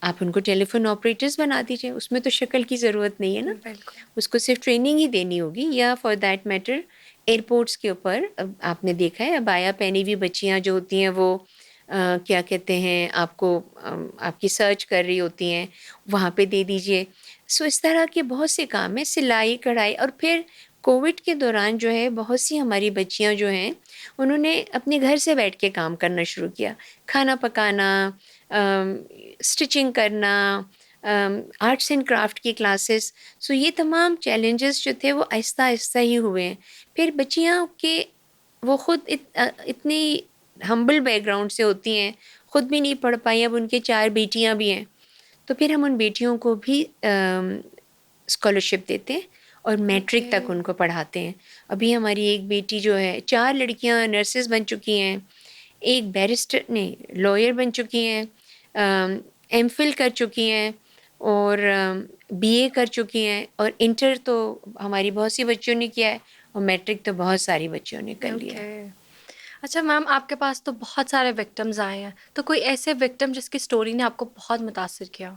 آپ ان کو ٹیلی فون آپریٹرز بنا دیجئے، اس میں تو شکل کی ضرورت نہیں ہے نا، بالکل. اس کو صرف ٹریننگ ہی دینی ہوگی، یا فار دیٹ میٹر ایئرپورٹس کے اوپر اب آپ نے دیکھا ہے ابایا پہنی ہوئی بچیاں جو ہوتی ہیں وہ کیا کہتے ہیں آپ کو آپ کی سرچ کر رہی ہوتی ہیں، وہاں پہ دے دیجئے۔ سو اس طرح کے بہت سے کام ہیں، سلائی کڑھائی۔ اور پھر کووڈ کے دوران جو ہے بہت سی ہماری بچیاں جو ہیں انہوں نے اپنے گھر سے بیٹھ کے کام کرنا شروع کیا، کھانا پکانا، اسٹچنگ کرنا، آرٹس اینڈ کرافٹ کی کلاسز۔ سو یہ تمام چیلنجز جو تھے وہ آہستہ آہستہ ہی ہوئے ہیں۔ پھر بچیاں کے وہ خود اتنی ہمبل بیک گراؤنڈ سے ہوتی ہیں، خود بھی نہیں پڑھ پائیں، اب ان کے 4 بیٹیاں بھی ہیں، تو پھر ہم ان بیٹیوں کو بھی اسکالرشپ دیتے ہیں اور میٹرک اوکے. تک ان کو پڑھاتے ہیں۔ ابھی ہماری ایک بیٹی جو ہے، 4 لڑکیاں نرسز بن چکی ہیں، ایک بیرسٹر نہیں لائر بن چکی ہیں، ایم فل کر چکی ہیں، اور بی اے کر چکی ہیں، اور انٹر تو ہماری بہت سی بچیوں نے کیا ہے، اور میٹرک تو بہت ساری بچیوں نے کر لیا ہے۔ اوکے. اچھا میم، آپ کے پاس تو بہت سارے وکٹمز آئے ہیں، تو کوئی ایسے وکٹم جس کی اسٹوری نے آپ کو بہت متاثر کیا؟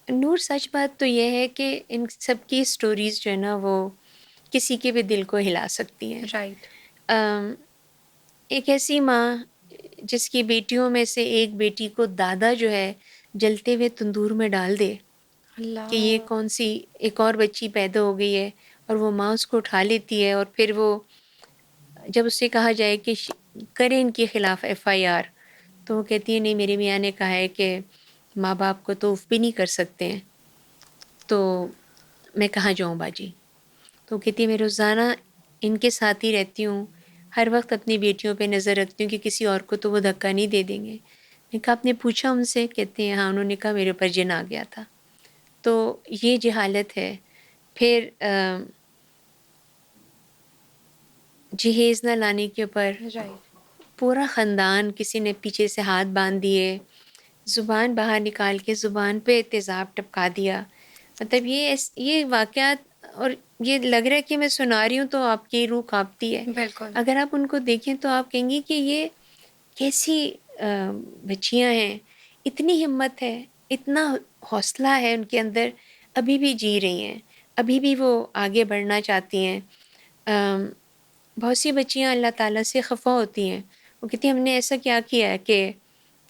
نور، سچ بات تو یہ ہے کہ ان سب کی سٹوریز جو ہے نا وہ کسی کے بھی دل کو ہلا سکتی ہیں۔ رائٹ. ایک ایسی ماں جس کی بیٹیوں میں سے ایک بیٹی کو دادا جو ہے جلتے ہوئے تندور میں ڈال دے کہ یہ اللہ. کون سی ایک اور بچی پیدا ہو گئی ہے، اور وہ ماں اس کو اٹھا لیتی ہے، اور پھر وہ جب اس سے کہا جائے کہ کریں ان کے خلاف ایف آئی آر، تو وہ کہتی ہے نہیں، میرے میاں نے کہا ہے کہ ماں باپ کو تو اف بھی نہیں کر سکتے ہیں، تو میں کہاں جاؤں باجی؟ تو کہتی ہے میں روزانہ ان کے ساتھ ہی رہتی ہوں، ہر وقت اپنی بیٹیوں پہ نظر رکھتی ہوں کہ کسی اور کو تو وہ دھکا نہیں دے دیں گے۔ میں کہا آپ نے پوچھا ان سے؟ کہتے ہیں ہاں، انہوں نے کہا میرے اوپر جن آ گیا تھا۔ تو یہ جہالت ہے۔ پھر جہیز نہ لانے کے اوپر رائٹ. پورا خاندان کسی نے پیچھے سے ہاتھ باندھ دیے، زبان باہر نکال کے زبان پہ تیزاب ٹپکا دیا۔ مطلب یہ واقعات، اور یہ لگ رہا ہے کہ میں سنا رہی ہوں تو آپ کی روح کانپتی ہے۔ بالکل. اگر آپ ان کو دیکھیں تو آپ کہیں گی کہ یہ کیسی بچیاں ہیں، اتنی ہمت ہے، اتنا حوصلہ ہے ان کے اندر، ابھی بھی جی رہی ہیں، ابھی بھی وہ آگے بڑھنا چاہتی ہیں۔ بہت سی بچیاں اللہ تعالیٰ سے خفا ہوتی ہیں، وہ کہتی ہیں ہم نے ایسا کیا کیا ہے کہ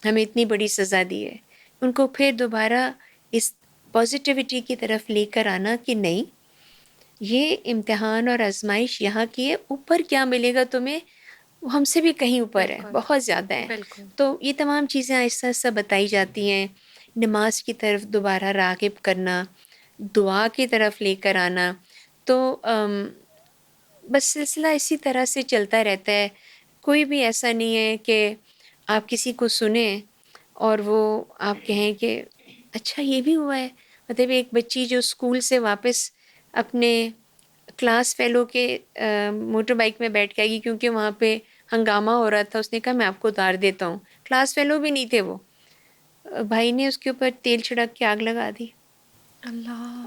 ہمیں اتنی بڑی سزا دی ہے۔ ان کو پھر دوبارہ اس پازیٹیوٹی کی طرف لے کر آنا کہ نہیں، یہ امتحان اور آزمائش یہاں کی ہے، اوپر کیا ملے گا تمہیں وہ ہم سے بھی کہیں اوپر ہے، بالکل. بہت زیادہ ہے۔ بالکل. تو یہ تمام چیزیں آہستہ آہستہ بتائی جاتی ہیں۔ نماز کی طرف دوبارہ راغب کرنا، دعا کی طرف لے کر آنا، تو بس سلسلہ اسی طرح سے چلتا رہتا ہے۔ کوئی بھی ایسا نہیں ہے کہ آپ کسی کو سنیں اور وہ آپ کہیں کہ اچھا یہ بھی ہوا ہے۔ مطلب ایک بچی جو اسکول سے واپس اپنے کلاس فیلو کے موٹر بائک میں بیٹھ کے آئے گی کیونکہ وہاں پہ ہنگامہ ہو رہا تھا، اس نے کہا میں آپ کو اتار دیتا ہوں، کلاس فیلو بھی نہیں تھے وہ، بھائی نے اس کے اوپر تیل چھڑک کے آگ لگا دی، اور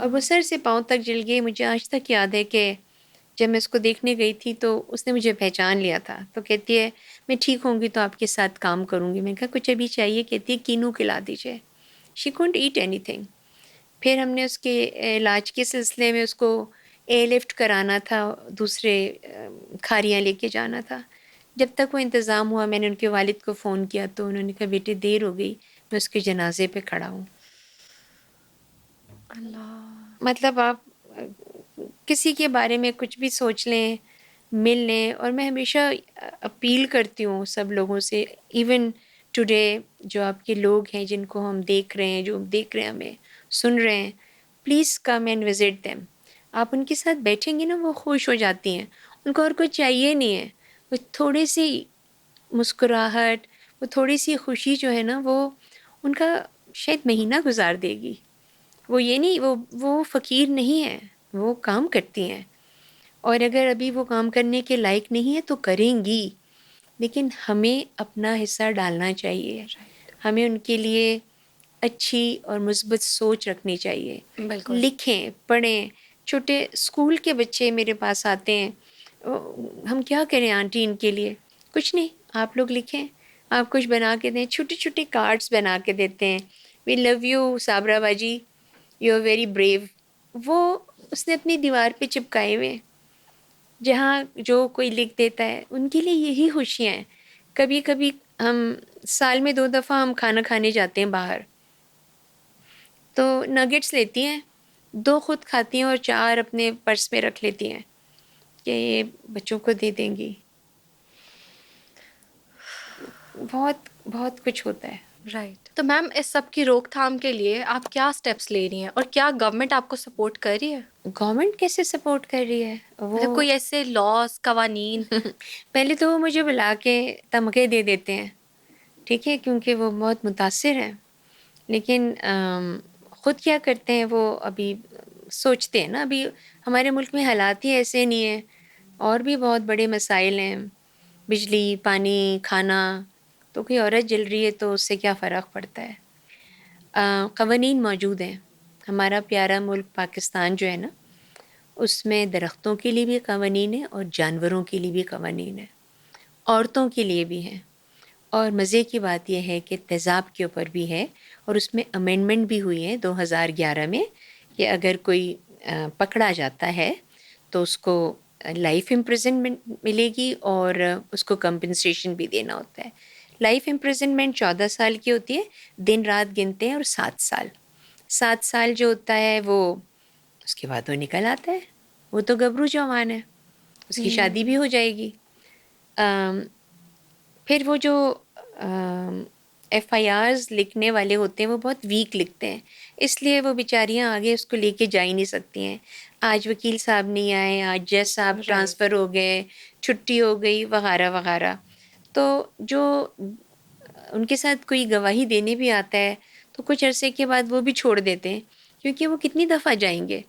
وہ اللہ. سر سے پاؤں تک جل گئی۔ مجھے آج تک یاد ہے کہ جب میں اس کو دیکھنے گئی تھی تو اس نے مجھے پہچان لیا تھا، تو کہتی ہے میں ٹھیک ہوں گی تو آپ کے ساتھ کام کروں گی۔ میں نے کہا کچھ ابھی چاہیے؟ کہتی ہے کینو کھلا دیجیے، شی کونٹ ایٹ اینی تھنگ. پھر ہم نے اس کے علاج کے سلسلے میں اس کو ایئر لفٹ کرانا تھا, دوسرے کھاریاں لے کے جانا تھا. جب تک وہ انتظام ہوا میں نے ان کے والد کو فون کیا تو انہوں نے کہا بیٹے دیر ہو گئی, میں اس کے جنازے پہ کھڑا ہوں. اللہ. مطلب آپ کسی کے بارے میں کچھ بھی سوچ لیں, مل لیں. اور میں ہمیشہ اپیل کرتی ہوں سب لوگوں سے, ایون ٹوڈے جو آپ کے لوگ ہیں جن کو ہم دیکھ رہے ہیں, جو دیکھ رہے ہیں ہمیں, سن رہے ہیں, please come and visit them. آپ ان کے ساتھ بیٹھیں گے نا وہ خوش ہو جاتی ہیں, ان کو اور کچھ چاہیے نہیں ہے. وہ تھوڑی سی مسکراہٹ, وہ تھوڑی سی خوشی جو ہے نا وہ ان کا شاید مہینہ گزار دے گی. وہ یہ نہیں, وہ فقیر نہیں ہے, وہ کام کرتی ہیں. اور اگر ابھی وہ کام کرنے کے لائق نہیں ہے تو کریں گی, لیکن ہمیں اپنا حصہ ڈالنا چاہیے. ہمیں ان کے لیے اچھی اور مثبت سوچ رکھنی چاہیے. بالکل. لکھیں, پڑھیں. چھوٹے اسکول کے بچے میرے پاس آتے ہیں, ہم کیا کریں آنٹی ان کے لیے؟ کچھ نہیں, آپ لوگ لکھیں, آپ کچھ بنا کے دیں. چھوٹے چھوٹے کارڈز بنا کے دیتے ہیں, وی لو یو صابرہ باجی, یو آر ویری بریو. وہ اس نے اپنی دیوار پہ چپکائے ہوئے ہیں. جہاں جو کوئی لکھ دیتا ہے, ان کے لیے یہی خوشیاں ہیں. کبھی کبھی ہم سال میں 2 دفعہ ہم کھانا کھانے جاتے ہیں باہر, تو نگٹس لیتی ہیں, 2 خود کھاتی ہیں اور 4 اپنے پرس میں رکھ لیتی ہیں کہ یہ بچوں کو دے دیں گی. بہت بہت کچھ ہوتا ہے. رائٹ. تو میم اس سب کی روک تھام کے لیے آپ کیا اسٹیپس لے رہی ہیں, اور کیا گورنمنٹ آپ کو سپورٹ کر رہی ہے؟ گورنمنٹ کیسے سپورٹ کر رہی ہے؟ مطلب وہ کوئی ایسے لاس, قوانین؟ پہلے تو وہ مجھے بلا کے تمغے دے دیتے ہیں, ٹھیک ہے, کیونکہ وہ بہت متاثر ہیں. لیکن خود کیا کرتے ہیں وہ ابھی سوچتے ہیں نا. ابھی ہمارے ملک میں حالات ہی ایسے نہیں ہیں, اور بھی بہت بڑے مسائل ہیں, بجلی, پانی, کھانا. تو کوئی عورت جل رہی ہے تو اس سے کیا فرق پڑتا ہے. قوانین موجود ہیں. ہمارا پیارا ملک پاکستان جو ہے نا, اس میں درختوں کے لیے بھی قوانین ہیں اور جانوروں کے لیے بھی قوانین ہیں, عورتوں کے لیے بھی ہیں. اور مزے کی بات یہ ہے کہ تیزاب کے اوپر بھی ہے, اور اس میں امینڈمنٹ بھی ہوئی ہے 2011 میں, کہ اگر کوئی پکڑا جاتا ہے تو اس کو لائف امپریزنمنٹ ملے گی, اور اس کو کمپنسیشن بھی دینا ہوتا ہے. لائف امپریزنمنٹ 14 سال کی ہوتی ہے, دن رات گنتے ہیں, اور 7 سال. 7 سال جو ہوتا ہے وہ اس کے بعد وہ نکل آتا ہے. وہ تو گبرو جوان ہے, اس کی شادی بھی ہو جائے گی. پھر وہ جو ایف آئی آرز لکھنے والے ہوتے ہیں وہ بہت ویک لکھتے ہیں, اس لیے وہ بیچاریاں آگے اس کو لے کے جا ہی نہیں سکتی ہیں. آج وکیل صاحب نہیں آئے, آج جج صاحب ٹرانسفر ہو گئے, چھٹی ہو گئی, وغیرہ وغیرہ. تو جو ان کے ساتھ کوئی گواہی دینے بھی آتا ہے تو کچھ عرصے کے بعد وہ بھی چھوڑ دیتے ہیں, کیونکہ وہ کتنی دفعہ جائیں گے,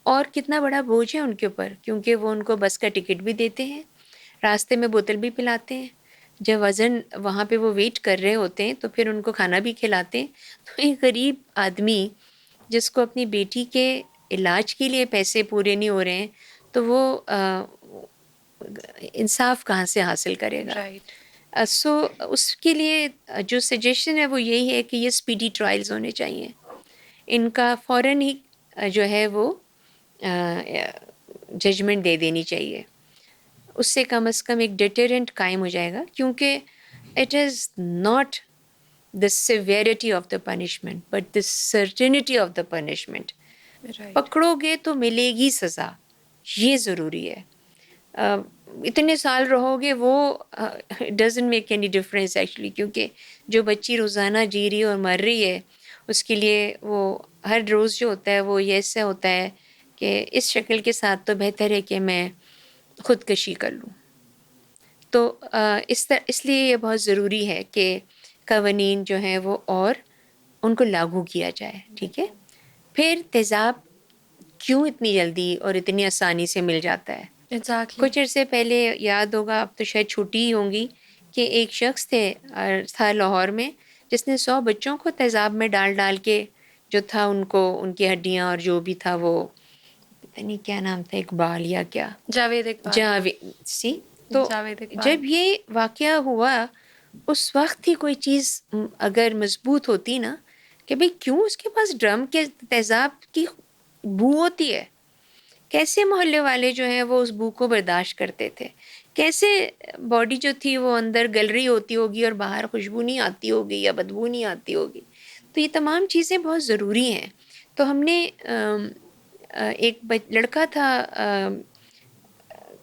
اور کتنا بڑا بوجھ ہے ان کے اوپر, کیونکہ وہ ان کو بس کا ٹکٹ بھی دیتے ہیں, راستے میں بوتل بھی پلاتے ہیں. جب وزن وہاں پہ وہ ویٹ کر رہے ہوتے ہیں تو پھر ان کو کھانا بھی کھلاتے ہیں. تو ایک غریب آدمی جس کو اپنی بیٹی کے علاج کے لیے پیسے پورے نہیں ہو رہے ہیں, تو وہ انصاف کہاں سے حاصل کرے گا؟ رائٹ. سو اس کے لیے جو سجیشن ہے وہ یہی ہے کہ یہ اسپیڈی ٹرائلز ہونے چاہیے. ان کا فوراً ہی جو ہے وہ ججمنٹ دے دینی چاہیے. اس سے کم از کم ایک ڈیٹرنٹ قائم ہو جائے گا, کیونکہ it is not the severity of the punishment but the certainty of the punishment. پکڑو گے تو ملے گی سزا, یہ ضروری ہے. اتنے سال رہو گے وہ doesn't make any difference actually, کیونکہ جو بچی روزانہ جی رہی اور مر رہی ہے اس کے لیے وہ ہر روز جو ہوتا ہے وہ یہ ایسا ہوتا ہے کہ اس شکل کے ساتھ تو بہتر ہے کہ میں خودکشی کر لوں. تو اس لیے یہ بہت ضروری ہے کہ قوانین جو ہیں وہ اور ان کو لاگو کیا جائے, ٹھیک ہے. پھر تیزاب کیوں اتنی جلدی اور اتنی آسانی سے مل جاتا ہے؟ ایگزیکٹلی. کچھ عرصے پہلے یاد ہوگا, اب تو شاید چھوٹی ہی ہوں گی, کہ ایک شخص تھا لاہور میں جس نے 100 بچوں کو تیزاب میں ڈال کے جو تھا ان کو ان کی ہڈیاں اور جو بھی تھا, وہ پتہ نہیں کیا نام تھا, اقبال یا کیا, جاوید اقبال. تو جاوید اقبال. جب یہ واقعہ ہوا اس وقت ہی کوئی چیز اگر مضبوط ہوتی نا کہ بھئی کیوں اس کے پاس ڈرم کے تیزاب کی بو ہوتی ہے. کیسے محلے والے جو ہیں وہ اس بو کو برداشت کرتے تھے, کیسے باڈی جو تھی وہ اندر گل رہی ہوتی ہوگی اور باہر خوشبو نہیں آتی ہوگی یا بدبو نہیں آتی ہوگی. تو یہ تمام چیزیں بہت ضروری ہیں. تو ہم نے ایک لڑکا تھا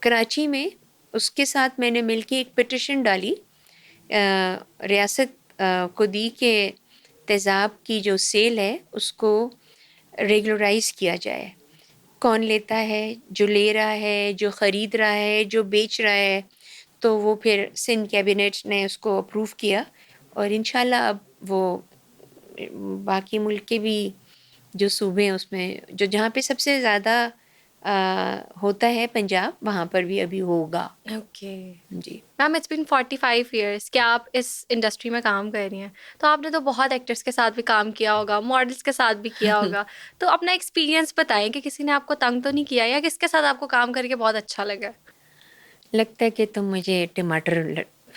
کراچی میں, اس کے ساتھ میں نے مل کے ایک پٹیشن ڈالی, ریاست کو دی کہ تیزاب کی جو سیل ہے اس کو ریگولرائز کیا جائے. کون لیتا ہے, جو لے رہا ہے, جو خرید رہا ہے, جو بیچ رہا ہے. تو وہ پھر سندھ کیبنٹ نے اس کو اپروو کیا, اور انشاءاللہ اب وہ باقی ملک کے بھی جو صوبے ہیں اس میں جو جہاں پہ سب سے زیادہ ہوتا ہے پنجاب, وہاں پر بھی ابھی ہوگا. اوکے جی میم, اٹس بین 45 ایئرس کہ آپ اس انڈسٹری میں کام کر رہی ہیں, تو آپ نے تو بہت ایکٹرس کے ساتھ بھی کام کیا ہوگا, ماڈلس کے ساتھ بھی کیا ہوگا. تو اپنا ایکسپیرینس بتائیں کہ کسی نے آپ کو تنگ تو نہیں کیا, یا کس کے ساتھ آپ کو کام کر کے بہت اچھا لگا؟ لگتا ہے کہ تم مجھے ٹماٹر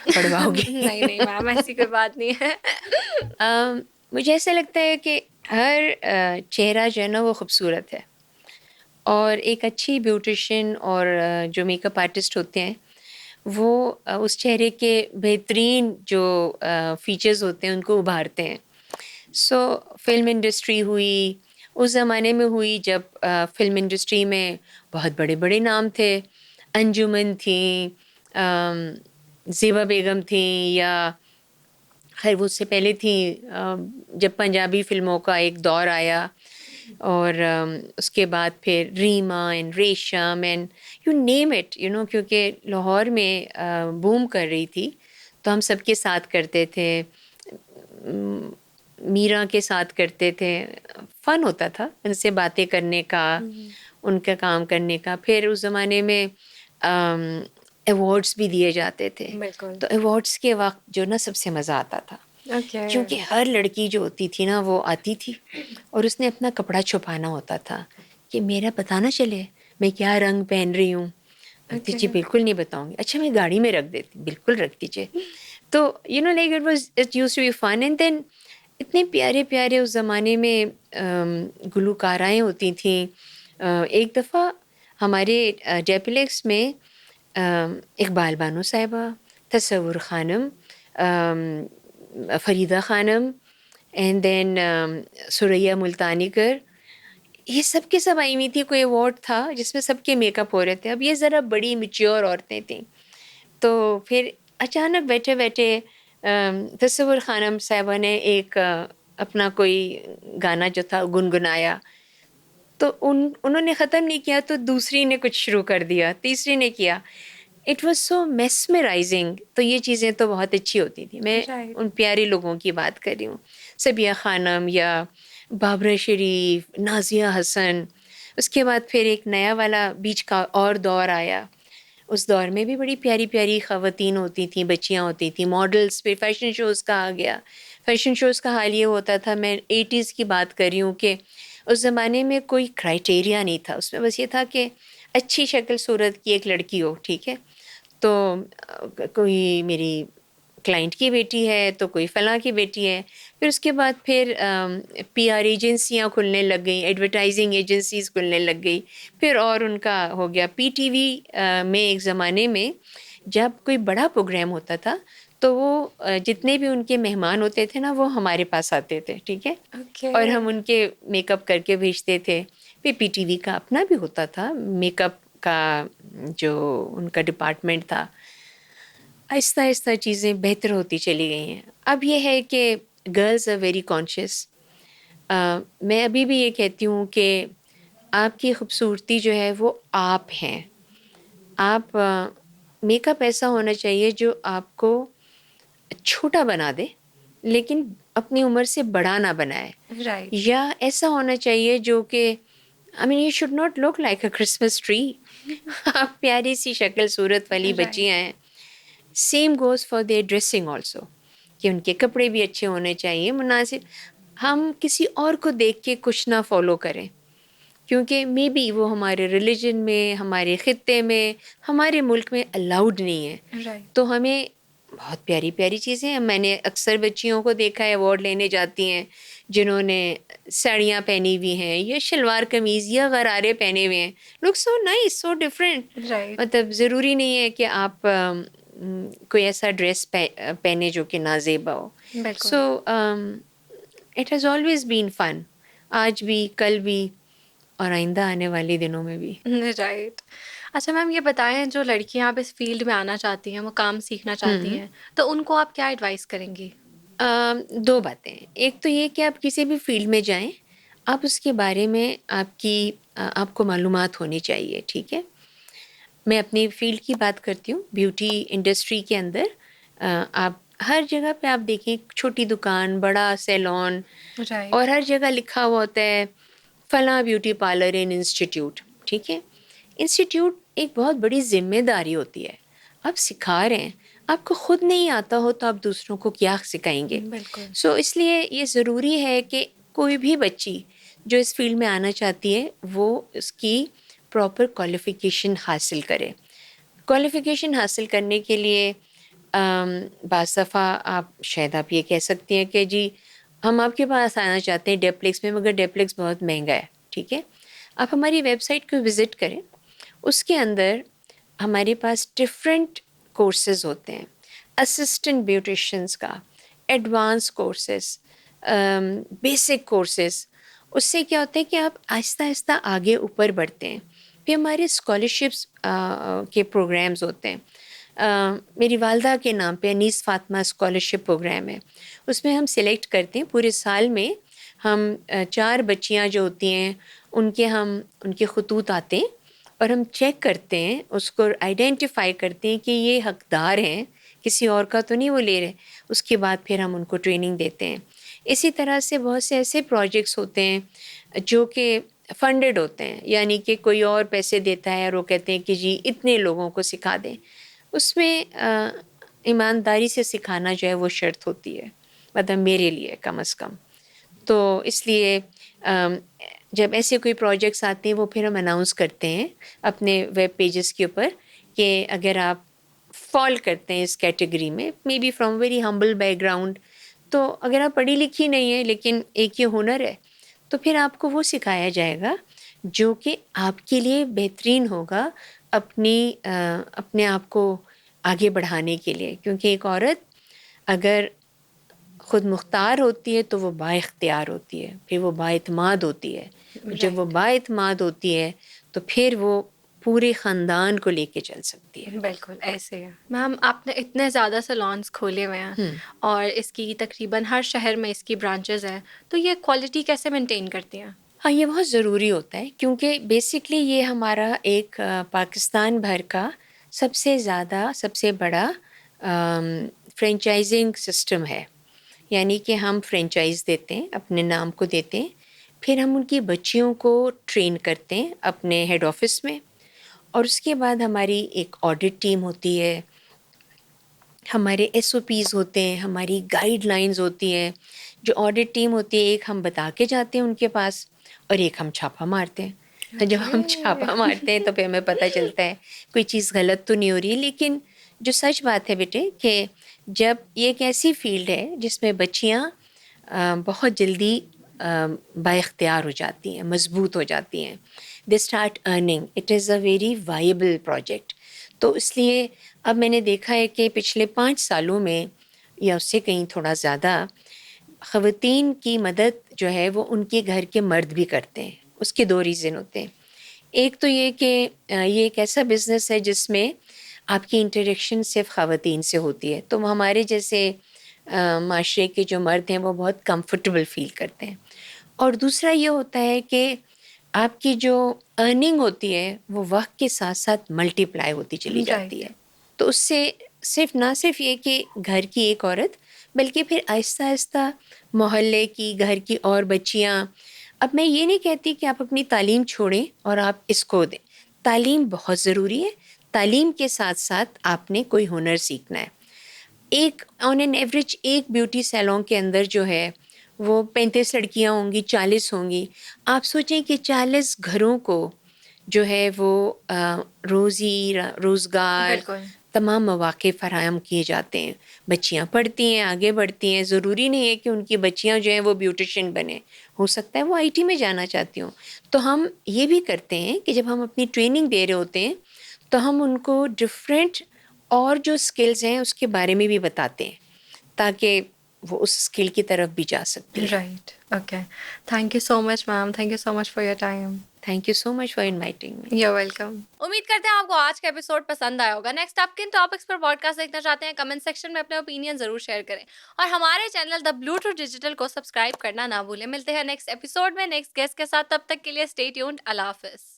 پڑواؤ گی. نہیں نہیں میم, ایسی کوئی بات نہیں ہے. مجھے ایسا لگتا ہے کہ ہر چہرہ جو ہے نا وہ خوبصورت ہے, اور ایک اچھی بیوٹیشین اور جو میک اپ آرٹسٹ ہوتے ہیں وہ اس چہرے کے بہترین جو فیچرز ہوتے ہیں ان کو ابھارتے ہیں. سو فلم انڈسٹری ہوئی, اس زمانے میں ہوئی جب فلم انڈسٹری میں بہت بڑے بڑے نام تھے. انجمن تھیں, زیبا بیگم تھیں, یا خیر وہ اس سے پہلے تھیں جب پنجابی فلموں کا ایک دور آیا, اور اس کے بعد پھر ریما اینڈ ریشم اینڈ یو نیم اٹ, کیونکہ لاہور میں بوم کر رہی تھی تو ہم سب کے ساتھ کرتے تھے. میرا کے ساتھ کرتے تھے, فن ہوتا تھا ان سے باتیں کرنے کا, ان کا کام کرنے کا. پھر اس زمانے میں ایوارڈس بھی دیے جاتے تھے, بالکل. تو ایوارڈس کے وقت جو نا سب سے مزہ آتا تھا, اوکے کیونکہ ہر لڑکی جو ہوتی تھی نا وہ آتی تھی اور اس نے اپنا کپڑا چھپانا ہوتا تھا کہ میرا پتہ نہ چلے میں کیا رنگ پہن رہی ہوں. جی بالکل نہیں بتاؤں گی. اچھا میں گاڑی میں رکھ دیتی, بالکل رکھ دیجیے. تو like it used to be fun. And then اتنے پیارے پیارے اس زمانے میں گلوکارائیں ہوتی تھیں. ایک دفعہ ہمارے جیپلیکس میں اقبال بانو صاحبہ, تصور خانم, فریدہ خانم, اینڈ دین سریا ملتانی کر, یہ سب کے سب آئی ہوئی تھی. کوئی ایوارڈ تھا جس میں سب کے میک اپ ہو رہے تھے. اب یہ ذرا بڑی میچیور عورتیں تھیں, تو پھر اچانک بیٹھے بیٹھے تصور خانم صاحبہ نے ایک اپنا کوئی گانا جو تھا گنگنایا, تو انہوں نے ختم نہیں کیا تو دوسری نے کچھ شروع کر دیا, تیسری نے کیا. It was so mesmerizing. تو یہ چیزیں تو بہت اچھی ہوتی تھیں. میں رائٹ. ان پیارے لوگوں کی بات کر رہی ہوں, صبیہ خانم یا بابرہ شریف, نازیہ حسن. اس کے بعد پھر ایک نیا والا بیچ کا اور دور آیا, اس دور میں بھی بڑی پیاری پیاری خواتین ہوتی تھیں, بچیاں ہوتی تھیں, ماڈلس. پھر فیشن شوز کا آ گیا. فیشن شوز کا حال یہ ہوتا تھا, میں 80s کی بات کر رہی ہوں, کہ اس زمانے میں کوئی کرائٹیریا نہیں تھا. اس میں بس یہ تھا کہ اچھی شکل صورت کی ایک لڑکی ہو, ٹھیک ہے. تو کوئی میری کلائنٹ کی بیٹی ہے تو کوئی فلاں کی بیٹی ہے. پھر اس کے بعد پھر پی آر ایجنسیاں کھلنے لگ گئیں, ایڈورٹائزنگ ایجنسیز کھلنے لگ گئی. پھر اور ان کا ہو گیا پی ٹی وی میں. ایک زمانے میں جب کوئی بڑا پروگرام ہوتا تھا تو وہ جتنے بھی ان کے مہمان ہوتے تھے نا وہ ہمارے پاس آتے تھے, ٹھیک ہے, اوکے اور ہم ان کے میک اپ کر کے بھیجتے تھے. پھر پی ٹی وی کا اپنا بھی ہوتا تھا میک اپ کا, جو ان کا ڈپارٹمنٹ تھا. آہستہ آہستہ چیزیں بہتر ہوتی چلی گئی ہیں. اب یہ ہے کہ گرلز آر ویری کانشیس. میں ابھی بھی یہ کہتی ہوں کہ آپ کی خوبصورتی جو ہے وہ آپ ہیں. آپ میک اپ ایسا ہونا چاہیے جو آپ کو چھوٹا بنا دے لیکن اپنی عمر سے بڑا نہ بنائے, رائٹ. یا ایسا ہونا چاہیے جو کہ you should not look like a Christmas tree. آپ پیاری سی شکل صورت والی بچیاں ہیں. Same goes for their dressing also, کہ ان کے کپڑے بھی اچھے ہونے چاہیے, مناسب. ہم کسی اور کو دیکھ کے کچھ نہ فالو کریں, کیونکہ مے بی وہ ہمارے ریلیجن میں, ہمارے خطے میں, ہمارے ملک میں الاؤڈ نہیں ہے. رائٹ. تو ہمیں بہت پیاری پیاری چیزیں ہیں. میں نے اکثر بچیوں کو دیکھا ہے ایوارڈ لینے جاتی ہیں جنہوں نے ساڑیاں پہنی ہوئی ہیں یا شلوار قمیض یا غرارے پہنے ہوئے ہیں. لک سو نائس, سو ڈفرینٹ. رائٹ. مطلب ضروری نہیں ہے کہ آپ کوئی ایسا ڈریس پہنے جو کہ نازیبا ہو. بالکل. So it has always been fun, آج بھی, کل بھی, اور آئندہ آنے والے دنوں میں بھی. رائٹ. اچھا میم یہ بتائیں جو لڑکیاں اب اس فیلڈ میں آنا چاہتی ہیں, وہ کام سیکھنا چاہتی ہیں, تو ان کو آپ کیا ایڈوائز کریں گی؟ دو باتیں. ایک تو یہ کہ آپ کسی بھی فیلڈ میں جائیں, آپ اس کے بارے میں آپ کو معلومات ہونی چاہیے. ٹھیک ہے, میں اپنی فیلڈ کی بات کرتی ہوں. بیوٹی انڈسٹری کے اندر آپ ہر جگہ پہ آپ دیکھیں, چھوٹی دکان, بڑا سیلون, اور رائٹ. ہر جگہ لکھا ہوا ہوتا ہے فلاں بیوٹی پارلر ان انسٹیٹیوٹ. ٹھیک ہے, انسٹیٹیوٹ ایک بہت بڑی ذمہ داری ہوتی ہے. آپ سکھا رہے ہیں, آپ کو خود نہیں آتا ہو تو آپ دوسروں کو کیا سکھائیں گے؟ بالکل. سو اس لیے یہ ضروری ہے کہ کوئی بھی بچی جو اس فیلڈ میں آنا چاہتی ہے وہ اس کی پراپر کوالیفیکیشن حاصل کرے. کوالیفیکیشن حاصل کرنے کے لیے بعض دفعہ شاید آپ یہ کہہ سکتی ہیں کہ جی ہم آپ کے پاس آنا چاہتے ہیں ڈیپلیکس میں, مگر ڈیپلیکس بہت مہنگا ہے. ٹھیک ہے, آپ ہماری ویب سائٹ کو وزٹ کریں. اس کے اندر ہمارے پاس ڈفرینٹ کورسز ہوتے ہیں, اسسٹنٹ بیوٹیشینس کا, ایڈوانس کورسز, بیسک کورسز. اس سے کیا ہوتا ہے کہ آپ آہستہ آہستہ آگے اوپر بڑھتے ہیں. پھر ہمارے اسکالرشپس کے پروگرامز ہوتے ہیں. میری والدہ کے نام پہ انیس فاطمہ اسکالرشپ پروگرام ہے. اس میں ہم سلیکٹ کرتے ہیں پورے سال میں, ہم 4 بچیاں جو ہوتی ہیں ان کے خطوط آتے ہیں اور ہم چیک کرتے ہیں, اس کو آئیڈینٹیفائی کرتے ہیں کہ یہ حقدار ہیں, کسی اور کا تو نہیں وہ لے رہے. اس کے بعد پھر ہم ان کو ٹریننگ دیتے ہیں. اسی طرح سے بہت سے ایسے پروجیکٹس ہوتے ہیں جو کہ فنڈڈ ہوتے ہیں, یعنی کہ کوئی اور پیسے دیتا ہے اور وہ کہتے ہیں کہ جی اتنے لوگوں کو سکھا دیں. اس میں ایمانداری سے سکھانا جو ہے وہ شرط ہوتی ہے, مطلب میرے لیے کم از کم. تو اس لیے جب ایسے کوئی پروجیکٹس آتے ہیں وہ پھر ہم اناؤنس کرتے ہیں اپنے ویب پیجز کے اوپر کہ اگر آپ فال کرتے ہیں اس کیٹیگری میں, may be from very humble background, تو اگر آپ پڑھی لکھی نہیں ہیں لیکن ایک یہ ہنر ہے, تو پھر آپ کو وہ سکھایا جائے گا جو کہ آپ کے لیے بہترین ہوگا اپنے آپ کو آگے بڑھانے کے لیے. کیونکہ ایک عورت اگر خود مختار ہوتی ہے تو وہ با اختیار ہوتی ہے, پھر وہ با اعتماد ہوتی ہے. جب وہ رائٹ. با اعتماد ہوتی ہے تو پھر وہ پورے خاندان کو لے کے چل سکتی ہے. بالکل ایسے ہے. میم آپ نے اتنے زیادہ سیلونس کھولے ہوئے ہیں اور اس کی تقریباً ہر شہر میں اس کی برانچز ہیں, تو یہ کوالٹی کیسے مینٹین کرتی ہیں؟ ہاں, یہ بہت ضروری ہوتا ہے کیونکہ بیسکلی یہ ہمارا ایک پاکستان بھر کا سب سے بڑا فرینچائزنگ سسٹم ہے. یعنی کہ ہم فرینچائز دیتے ہیں, اپنے نام کو دیتے ہیں, پھر ہم ان کی بچیوں کو ٹرین کرتے ہیں اپنے ہیڈ آفس میں, اور اس کے بعد ہماری ایک آڈٹ ٹیم ہوتی ہے, ہمارے SOPs ہوتے ہیں, ہماری گائیڈ لائنز ہوتی ہیں. جو آڈٹ ٹیم ہوتی ہے ایک ہم بتا کے جاتے ہیں ان کے پاس, اور ایک ہم چھاپا مارتے ہیں. تو جب ہم چھاپا مارتے ہیں تو پھر ہمیں پتہ چلتا ہے کوئی چیز غلط تو نہیں ہو رہی ہے. لیکن جو سچ بات ہے بیٹے کہ جب یہ ایک ایسی فیلڈ ہے جس میں بچیاں بہت جلدی با اختیار ہو جاتی ہیں, مضبوط ہو جاتی ہیں, they start earning, it is a very viable project. تو اس لیے اب میں نے دیکھا ہے کہ پچھلے 5 سالوں میں یا اس سے کہیں تھوڑا زیادہ خواتین کی مدد جو ہے وہ ان کے گھر کے مرد بھی کرتے ہیں. اس کے 2 ریزن ہوتے ہیں. ایک تو یہ کہ یہ ایک ایسا بزنس ہے جس میں آپ کی انٹریکشن صرف خواتین سے ہوتی ہے, تو ہمارے جیسے معاشرے کے جو مرد ہیں وہ بہت کمفرٹیبل فیل کرتے ہیں. اور دوسرا یہ ہوتا ہے کہ آپ کی جو ارننگ ہوتی ہے وہ وقت کے ساتھ ساتھ ملٹی پلائی ہوتی چلی جاتی رائٹ. ہے. تو اس سے نہ صرف یہ کہ گھر کی ایک عورت, بلکہ پھر آہستہ آہستہ محلے کی, گھر کی اور بچیاں. اب میں یہ نہیں کہتی کہ آپ اپنی تعلیم چھوڑیں اور آپ اس کو دیں, تعلیم بہت ضروری ہے, تعلیم کے ساتھ ساتھ آپ نے کوئی ہنر سیکھنا ہے. ایک آن این ایوریج ایک بیوٹی سیلون کے اندر جو ہے وہ 35 لڑکیاں ہوں گی, 40 ہوں گی. آپ سوچیں کہ 40 گھروں کو جو ہے وہ روزگار, بالکل. تمام مواقع فراہم کیے جاتے ہیں. بچیاں پڑھتی ہیں، آگے بڑھتی ہیں، ضروری نہیں ہے کہ ان کی بچیاں جو ہیں وہ بیوٹیشین بنیں، ہو سکتا ہے وہ آئی ٹی میں جانا چاہتی ہوں. تو ہم یہ بھی کرتے ہیں کہ جب ہم اپنی ٹریننگ دے رہے ہوتے ہیں تو ہم ان کو ڈفرینٹ اور جو اسکلز ہیں اس کے بارے میں بھی بتاتے ہیں تاکہ وہ اس اسکل کی طرف بھی جا سکتی ہیں. Right. Okay. Thank you so much ma'am. Thank you so much for your time. Thank you so much for inviting me. You welcome. امید کرتے ہیں آپ کو آج کا ایپیسوڈ پسند آیا ہوگا. نیکسٹ آپ کن ٹاپکس پر پوڈ کاسٹ دیکھنا چاہتے ہیں کمنٹ سیکشن میں اپنے اوپینین ضرور شیئر کریں اور ہمارے چینل دا بلو ٹروتھ ڈیجیٹل کو سبسکرائب کرنا نہ بھولیں. ملتے ہیں نیکسٹ ایپیسوڈ میں نیکسٹ گیسٹ کے ساتھ. تب تک کے لیے اسٹے ٹیونڈ. اللہ حافظ.